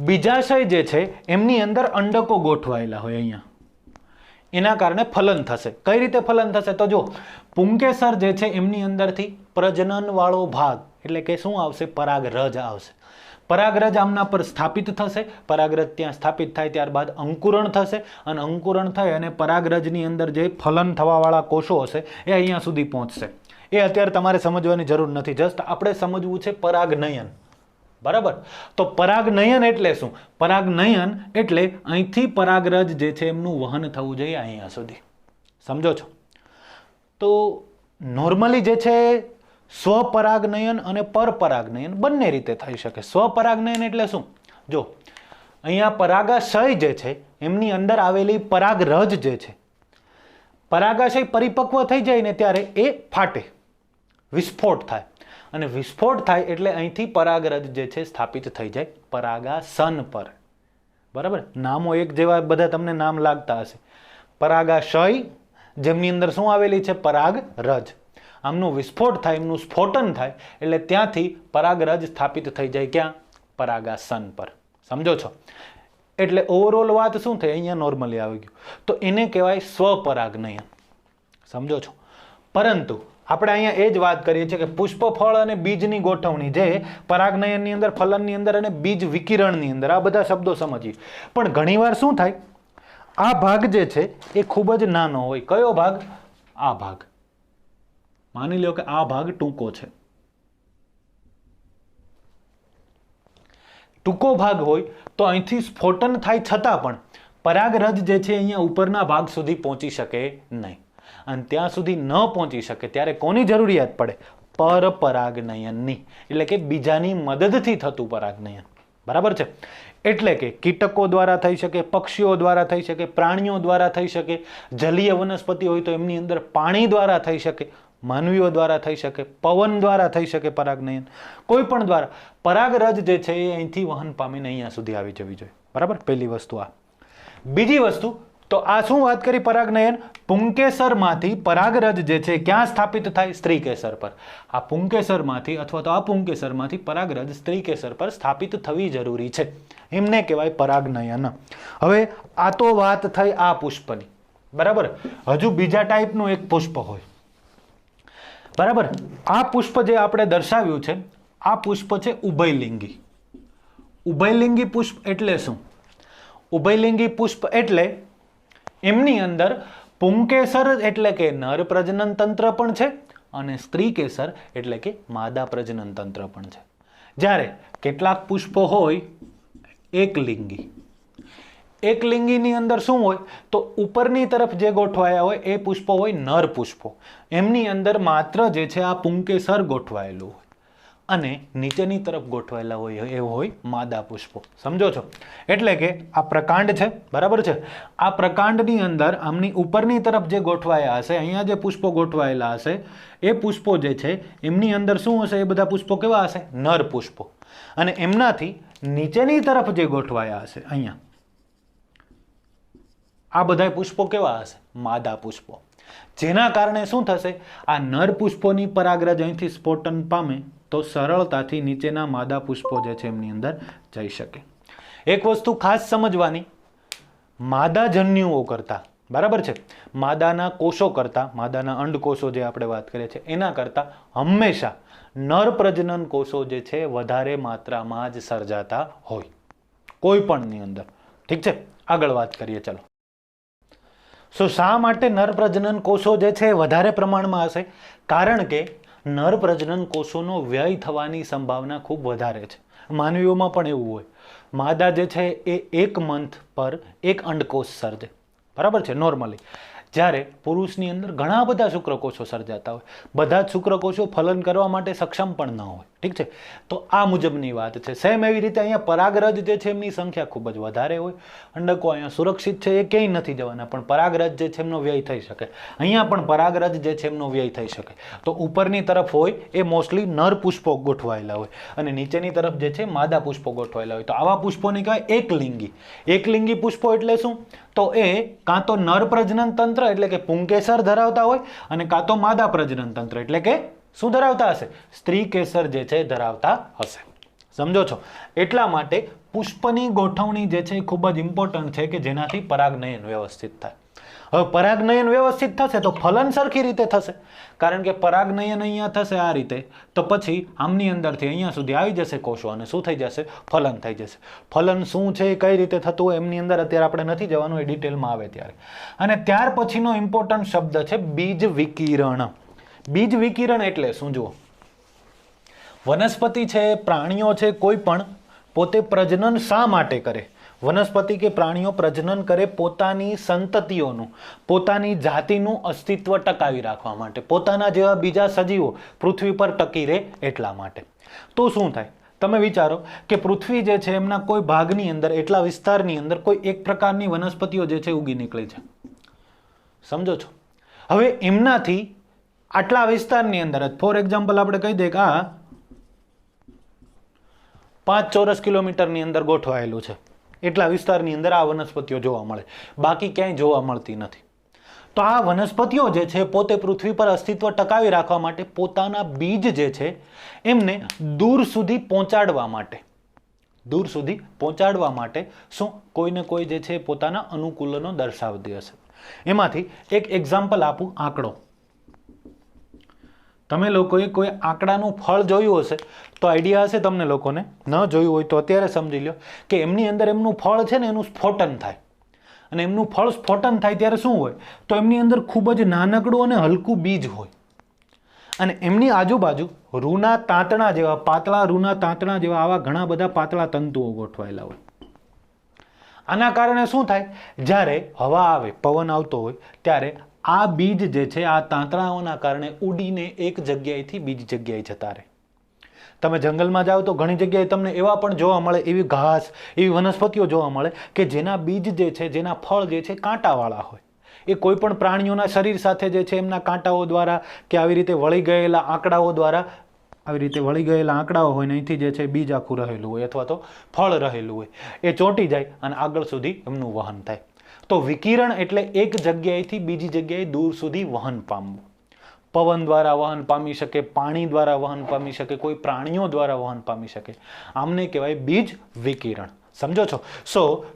બીજાશય જે છે એમની અંદર અંડકો ગોઠવાયેલા હોય અહીંયા, એના કારણે ફલન થશે. કઈ રીતે ફલન થશે? તો જો પુંકેસર જે છે એમની અંદરથી પ્રજનન વાળો ભાગ એટલે કે શું આવશે? પરાગરજ આવશે. પરાગરજ આમના પર સ્થાપિત થશે. પરાગરજ ત્યાં સ્થાપિત થાય ત્યારબાદ અંકુરણ થશે, અને અંકુરણ થઈ અને પરાગરજની અંદર જે ફલન થવાવાળા કોષો હશે એ અહીંયા સુધી પહોંચશે. એ અત્યારે તમારે સમજવાની જરૂર નથી, જસ્ટ આપણે સમજવું છે પરાગનયન. બરાબર? તો પરાગનયન એટલે શું? પરાગનયન એટલે અહીંથી પરાગરજ જે છે એમનું વહન થવું જોઈએ અહીંયા સુધી. સમજો છો? તો નોર્મલી જે છે સ્વપરાગનયન અને પરપરાગનયન બંને રીતે થઈ શકે. સ્વપરાગનયન એટલે શું? જો અહીંયા પરાગાશય જે છે એમની અંદર આવેલી પરાગરજ જે છે, પરાગાશય પરિપક્વ થઈ જાય ને ત્યારે એ ફાટે, વિસ્ફોટ થાય. અને વિસ્ફોટ થાય એટલે અહીંથી પરાગરજ જે છે સ્થાપિત થઈ જાય પરાગાસન પર. બરાબર? નામો એક જેવા બધા તમને નામ લાગતા હશે. પરાગાશય જેમની અંદર શું આવેલી છે? પરાગરજ. આમનું વિસ્ફોટ થાય, એમનું સ્ફોટન થાય એટલે ત્યાંથી પરાગરજ સ્થાપિત થઈ જાય ક્યાં? પરાગાસન પર. સમજો છો? એટલે ઓવરઓલ વાત શું થઈ? અહીંયા નોર્મલી આવી ગયું. તો એને કહેવાય સ્વપરાગનયન. સમજો છો? પરંતુ આપણે અહીંયા એ જ વાત કરીએ છીએ કે પુષ્પ, ફળ અને બીજની ગોઠવણી, જે પરાગનયનની અંદર, ફલનની અંદર અને બીજ વિકિરણની અંદર, આ બધા શબ્દો સમજીએ. પણ ઘણીવાર શું થાય? આ ભાગ જે છે એ ખૂબ જ નાનો હોય. કયો ભાગ? આ ભાગ. માની લો કે આ ભાગ ટૂંકો છે. ટૂંકો ભાગ હોય તો અહીંથી સ્ફોટન થાય છતાં પણ પરાગરજ જે છે અહીંયા ઉપરના ભાગ સુધી પહોંચી શકે નહીં. અને ત્યાં સુધી ન પહોંચી શકે ત્યારે કોની જરૂરિયાત પડે? પરપરાગનયનની. એટલે કે બીજાની મદદથી થતું પરાગનયન. બરાબર છે? એટલે કે કીટકો દ્વારા થઈ શકે, પક્ષીઓ દ્વારા થઈ શકે, પ્રાણીઓ દ્વારા થઈ શકે, જલીય વનસ્પતિ હોય તો એમની અંદર પાણી દ્વારા થઈ શકે, માનવીઓ દ્વારા થઈ શકે, પવન દ્વારા થઈ શકે પરાગનયન. કોઈ પણ દ્વારા પરાગરજ જે છે એ અહીંથી વહન પામીને અહીંયા સુધી આવી જવી જોઈએ. બરાબર? પહેલી વસ્તુ આ. બીજી વસ્તુ, તો આ શું વાત કરી? પરાગનયન પુંકેસરમાંથી પરાગરજ જે છે ક્યાં સ્થાપિત થાય? સ્ત્રીકેસર પર. આ પુંકેસરમાંથી અથવા તો આ પુંકેસરમાંથી પરાગરજ સ્ત્રીકેસર પર સ્થાપિત થવી જરૂરી છે. એમને કહેવાય પરાગનયન. હવે આ તો વાત થઈ આ પુષ્પની. બરાબર? હજુ બીજા ટાઈપનું એક પુષ્પ હોય. બરાબર? આ પુષ્પ જે આપણે દર્શાવ્યું છે, આ પુષ્પ છે ઉભયલિંગી. ઉભયલિંગી પુષ્પ એટલે શું? ઉભયલિંગી પુષ્પ એટલે એમની અંદર પુંકેસર એટલે કે નર પ્રજનન તંત્ર પણ છે અને સ્ત્રીકેસર એટલે કે માદા પ્રજનન તંત્ર પણ છે. જ્યારે કેટલાક પુષ્પો હોય એકલિંગી. એકલિંગીની અંદર શું હોય? તો ઉપરની તરફ જે ગોઠવાયા હોય એ પુષ્પો હોય નર પુષ્પો. એમની અંદર માત્ર જે છે આ પુંકેસર ગોઠવાયેલું હોય. અને નીચેની તરફ ગોઠવાયેલા હોય એ હોય માદા પુષ્પો. સમજો છો? એટલે કે આ પ્રકાંડ છે, બરાબર છે? આ પ્રકાંડની અંદર આમની ઉપરની તરફ જે ગોઠવાયા હશે, અહીંયા જે પુષ્પો ગોઠવાયેલા હશે એ પુષ્પો જે છે એમની અંદર શું હશે? એ બધા પુષ્પો કેવા હશે? નર પુષ્પો. અને એમનાથી નીચેની તરફ જે ગોઠવાયા હશે અહીંયા, આ બધા પુષ્પો કેવા હશે? માદા પુષ્પો. જેના કારણે શું થશે? આ નર પુષ્પોની પરાગરજ અહીંથી સ્ફોટન પામે તો સરળતાથી નીચેના માદા પુષ્પો જે છે એમની અંદર જઈ શકે. એક વસ્તુ ખાસ સમજવાની, માદા જન્યુઓ કરતા, બરાબર છે, માદાના કોષો કરતા, માદાના અંડકોષો જે આપણે વાત કરીએ છીએ એના કરતા હંમેશા નર પ્રજનન કોષો જે છે વધારે માત્રામાં જ સર્જાતા હોય કોઈ પણની અંદર. ઠીક છે, આગળ વાત કરીએ. ચલો, શા માટે નર પ્રજનન કોષો જે છે વધારે પ્રમાણમાં હશે? કારણ કે નર પ્રજનન કોષોનો વ્યય થવાની સંભાવના ખૂબ વધારે છે. માનવીઓમાં પણ એવું હોય. માદા જે છે એ 1 મંથ પર 1 અંડકોષ સર્જે, બરાબર છે, નોર્મલી. જ્યારે પુરુષની અંદર ઘણા બધા શુક્રકોષો સર્જાતા હોય. બધા જ શુક્રકોષો ફલન કરવા માટે સક્ષમ પણ ન હોય. ઠીક છે, તો આ મુજબની વાત છે. સેમ એવી રીતે અહીંયા પરાગરજ જે છે એમની સંખ્યા ખૂબ જ વધારે હોય. અંડકો અહીંયા સુરક્ષિત છે, એ ક્યાંય નથી જવાના, પણ પરાગરજ જે છે એમનો વ્યય થઈ શકે. અહીંયા પણ પરાગરજ જે છે એમનો વ્યય થઈ શકે. તો ઉપરની તરફ હોય એ મોસ્ટલી નર પુષ્પો ગોઠવાયેલા હોય અને નીચેની તરફ જે છે માદા પુષ્પો ગોઠવાયેલા હોય. તો આવા પુષ્પોને કહેવાય એકલિંગી. એકલિંગી પુષ્પો એટલે શું? તો એ કાં તો નર પ્રજનન તંત્ર એટલે કે પુંકેસર ધરાવતા હોય અને કાં તો માદા પ્રજનન તંત્ર એટલે કે શું ધરાવતા હશે? સ્ત્રી કેસર જે છે ધરાવતા હશે. સમજો છો? એટલા માટે પુષ્પની ગોઠવણી જે છે એ ખૂબ જ ઇમ્પોર્ટન્ટ છે કે જેનાથી પરાગનયન વ્યવસ્થિત થાય. હવે પરાગનયન વ્યવસ્થિત થશે તો ફલન સરખી રીતે થશે. કારણ કે પરાગનયન અહીંયા થશે આ રીતે, તો પછી આમની અંદરથી અહીંયા સુધી આવી જશે કોષો અને શું થઈ જશે? ફલન થઈ જશે. ફલન શું છે, કઈ રીતે થતું હોય એમની અંદર અત્યારે આપણે નથી જવાનું, એ ડિટેલમાં આવે ત્યારે. અને ત્યાર પછીનો ઇમ્પોર્ટન્ટ શબ્દ છે બીજ વિકિરણ. બીજ વિકિરણ એટલે શું? જુઓ, વનસ્પતિ છે, પ્રાણીઓ છે, કોઈ પણ પોતે પ્રજનન શા માટે કરે? વનસ્પતિ કે પ્રાણીઓ પ્રજનન કરે પોતાની સંતતિઓનું, પોતાની જાતિનું અસ્તિત્વ ટકાવી રાખવા માટે, પોતાના જેવા બીજા સજીવો પૃથ્વી પર ટકી રહે એટલા માટે. તો શું થાય? તમે વિચારો કે પૃથ્વી જે છે એમના કોઈ ભાગની અંદર, એટલા વિસ્તારની અંદર કોઈ એક પ્રકારની વનસ્પતિઓ જે છે ઉગી નીકળી છે. સમજો છો? હવે એમનાથી આટલા વિસ્તારની અંદર જ, ફોર એક્ઝામ્પલ આપણે કહી દઈએ કે આ 5 ચોરસ કિલોમીટરની અંદર ગોઠવાયેલું છે. એટલા વિસ્તારની અંદર આ વનસ્પતિઓ જોવા મળે, બાકી ક્યાંય જોવા મળતી નથી. તો આ વનસ્પતિઓ જે છે પોતે પૃથ્વી પર અસ્તિત્વ ટકાવી રાખવા માટે પોતાના બીજ જે છે એમને દૂર સુધી પહોંચાડવા માટે શું કોઈને કોઈ જે છે પોતાના અનુકૂલનો દર્શાવતી હશે. એમાંથી એક એક્ઝામ્પલ આપું, આંકડો. તમે લોકોએ કોઈ આંકડાનું ફળ જોયું હશે તો આઈડિયા હશે તમને લોકોને. ન જોયું હોય તો અત્યારે સમજી લો કે એમની અંદર એમનું ફળ છે ને એનું સ્ફોટન થાય. અને એમનું ફળ સ્ફોટન થાય ત્યારે શું હોય? તો એમની અંદર ખૂબ જ નાનકડું અને હલકું બીજ હોય અને એમની આજુબાજુ રૂના તાંતણા જેવા, પાતળા રૂના તાંતણા જેવા આવા ઘણા બધા પાતળા તંતુઓ ગોઠવાયેલા હોય. આના કારણે શું થાય? જ્યારે હવા આવે, પવન આવતો હોય ત્યારે આ બીજ જે છે આ તાંતણાઓના કારણે ઉડીને એક જગ્યાએથી બીજી જગ્યાએ જતા રહે. તમે જંગલમાં જાઓ તો ઘણી જગ્યાએ તમને એવા પણ જોવા મળે, એવી ઘાસ, એવી વનસ્પતિઓ જોવા મળે કે જેના બીજ જે છે, જેના ફળ જે છે કાંટાવાળા હોય. એ કોઈ પણ પ્રાણીઓના શરીર સાથે જે છે એમના કાંટાઓ દ્વારા કે આવી રીતે વળી ગયેલા આંકડાઓ દ્વારા, આવી રીતે વળી ગયેલા આંકડાઓ હોય ને અહીંથી જે છે બીજ આખું રહેલું હોય અથવા તો ફળ રહેલું હોય, એ ચોંટી જાય અને આગળ સુધી એમનું વહન થાય. તો વિકિરણ એટલે એક જગ્યાએથી બીજી જગ્યાએ દૂર સુધી વહન પામવું. પવન દ્વારા વહન પામી શકે, પાણી દ્વારા વહન પામી શકે, કોઈ પ્રાણીઓ દ્વારા વહન પામી શકે. આમને કહેવાય બીજ વિકિરણ. સમજો છો?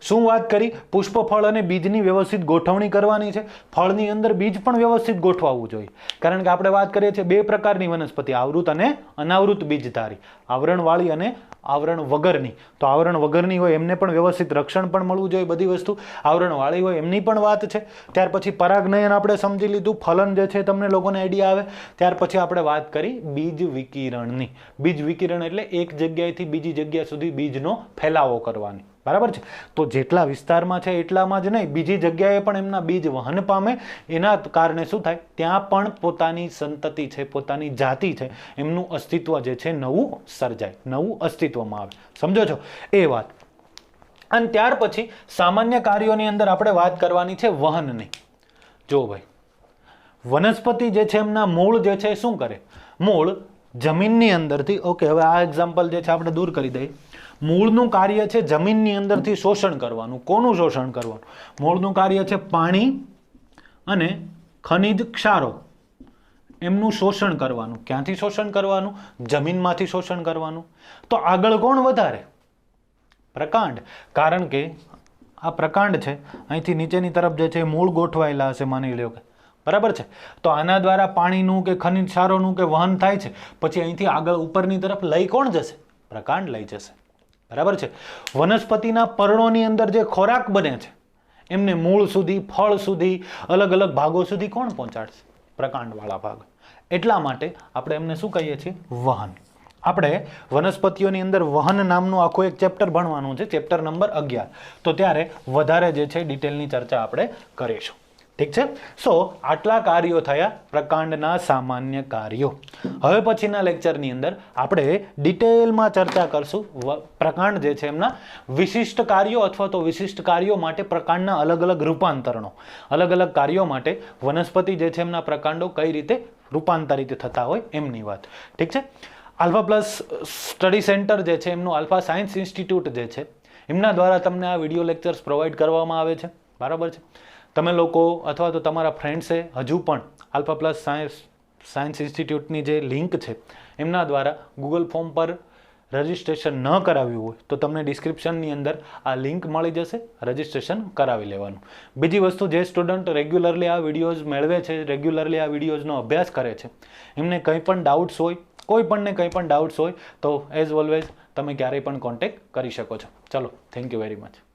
શું વાત કરી? પુષ્પ, ફળ અને બીજની વ્યવસ્થિત ગોઠવણી કરવાની છે. ફળની અંદર બીજ પણ વ્યવસ્થિત ગોઠવાવું જોઈએ. કારણ કે આપણે વાત કરીએ છીએ 2 પ્રકારની વનસ્પતિ, આવૃત અને અનાવૃત બીજધારી, આવરણવાળી અને આવરણ વગરની. તો આવરણ વગરની હોય એમને પણ વ્યવસ્થિત રક્ષણ પણ મળવું જોઈએ. બધી વસ્તુ આવરણવાળી હોય એમની પણ વાત છે. ત્યાર પછી પરાગનયન આપણે સમજી લીધું, ફલન જે છે તમને લોકોને આઈડિયા આવે. ત્યાર પછી આપણે વાત કરી બીજ વિકિરણની. બીજ વિકિરણ એટલે એક જગ્યાએથી બીજી જગ્યા સુધી બીજનો ફેલાવો કરવાની. બરાબર છે. તો જેટલા વિસ્તારમાં છે એટલામાં જ નહીં, બીજી જગ્યાએ પણ એમના બીજ વહન પામે. એના કારણે શું થાય, ત્યાં પણ પોતાની સંતતિ છે, પોતાની જાતિ છે, એમનું અસ્તિત્વ જે છે નવું સર્જાય, નવું અસ્તિત્વમાં આવે. સમજો છો એ વાત. અને ત્યાર પછી સામાન્ય કાર્યોની અંદર આપણે વાત કરવાની છે વહનની. જો ભાઈ, વનસ્પતિ જે છે એમના મૂળ જે છે શું કરે, મૂળ જમીનની અંદરથી, ઓકે હવે આ એક્ઝામ્પલ જે છે આપણે દૂર કરી દઈએ. મૂળનું કાર્ય છે જમીનની અંદરથી શોષણ કરવાનું. કોનું શોષણ કરવાનું? મૂળનું કાર્ય છે પાણી અને ખનિજ ક્ષારો એમનું શોષણ કરવાનું. ક્યાંથી શોષણ કરવાનું? જમીનમાંથી શોષણ કરવાનું. તો આગળ કોણ વધારે? પ્રકાંડ. કારણ કે આ પ્રકાંડ છે, અહીંથી નીચેની તરફ જે છે મૂળ ગોઠવાયેલા હશે માની લ્યો કે, બરાબર છે. તો આના દ્વારા પાણીનું કે ખનિજ ક્ષારોનું કે વહન થાય છે. પછી અહીંથી આગળ ઉપરની તરફ લઈ કોણ જશે? પ્રકાંડ લઈ જશે. બરાબર છે. વનસ્પતિના પર્ણોની અંદર જે ખોરાક બને છે એમને મૂળ સુધી, ફળ સુધી, અલગ અલગ ભાગો સુધી કોણ પહોંચાડશે? પ્રકાંડવાળા ભાગ. એટલા માટે આપણે એમને શું કહીએ છીએ? વહન. આપણે વનસ્પતિઓની અંદર વહન નામનું આખું એક ચેપ્ટર ભણવાનું છે, ચેપ્ટર નંબર 11. તો ત્યારે વધારે જે છે ડિટેલની ચર્ચા આપણે કરીશું. ઠીક છે. સો આટલા કાર્યો થયા પ્રકાંડના સામાન્ય કાર્યો. હવે પછીના લેક્ચરની અંદર આપણે ડિટેલમાં ચર્ચા કરશું પ્રકાંડ જે છે એમના વિશિષ્ટ કાર્યો, અથવા તો વિશિષ્ટ કાર્યો માટે પ્રકાંડના અલગ અલગ રૂપાંતરણો, અલગ અલગ કાર્યો માટે વનસ્પતિ જે છે એમના પ્રકાંડો કઈ રીતે રૂપાંતરિત થતા હોય એમની વાત. ઠીક છે. આલ્ફા પ્લસ સ્ટડી સેન્ટર જે છે એમનું આલ્ફા સાયન્સ ઇન્સ્ટિટ્યૂટ જે છે એમના દ્વારા તમને આ વિડીયો લેક્ચર્સ પ્રોવાઈડ કરવામાં આવે છે. બરાબર છે. તમે લોકો અથવા તો તમારા ફ્રેન્ડ્સે હજુ પણ આલ્ફા પ્લસ સાયન્સ ઇન્સ્ટિટ્યૂટની જે લિંક છે એમના દ્વારા ગૂગલ ફોર્મ પર રજિસ્ટ્રેશન ન કરાવ્યું હોય તો તમને ડિસ્ક્રિપ્શનની અંદર આ લિંક મળી જશે, રજિસ્ટ્રેશન કરાવી લેવાનું. બીજી વસ્તુ, જે સ્ટુડન્ટ રેગ્યુલરલી આ વિડીયોઝ મેળવે છે, રેગ્યુલરલી આ વિડીયોઝનો અભ્યાસ કરે છે, એમને કંઈ પણ ડાઉટ્સ હોય, કોઈ પણને કંઈ પણ ડાઉટ્સ હોય તો એઝ ઓલવેઝ તમે ક્યારેય પણ કોન્ટેક્ટ કરી શકો છો. ચલો, થેન્ક યુ વેરી મચ.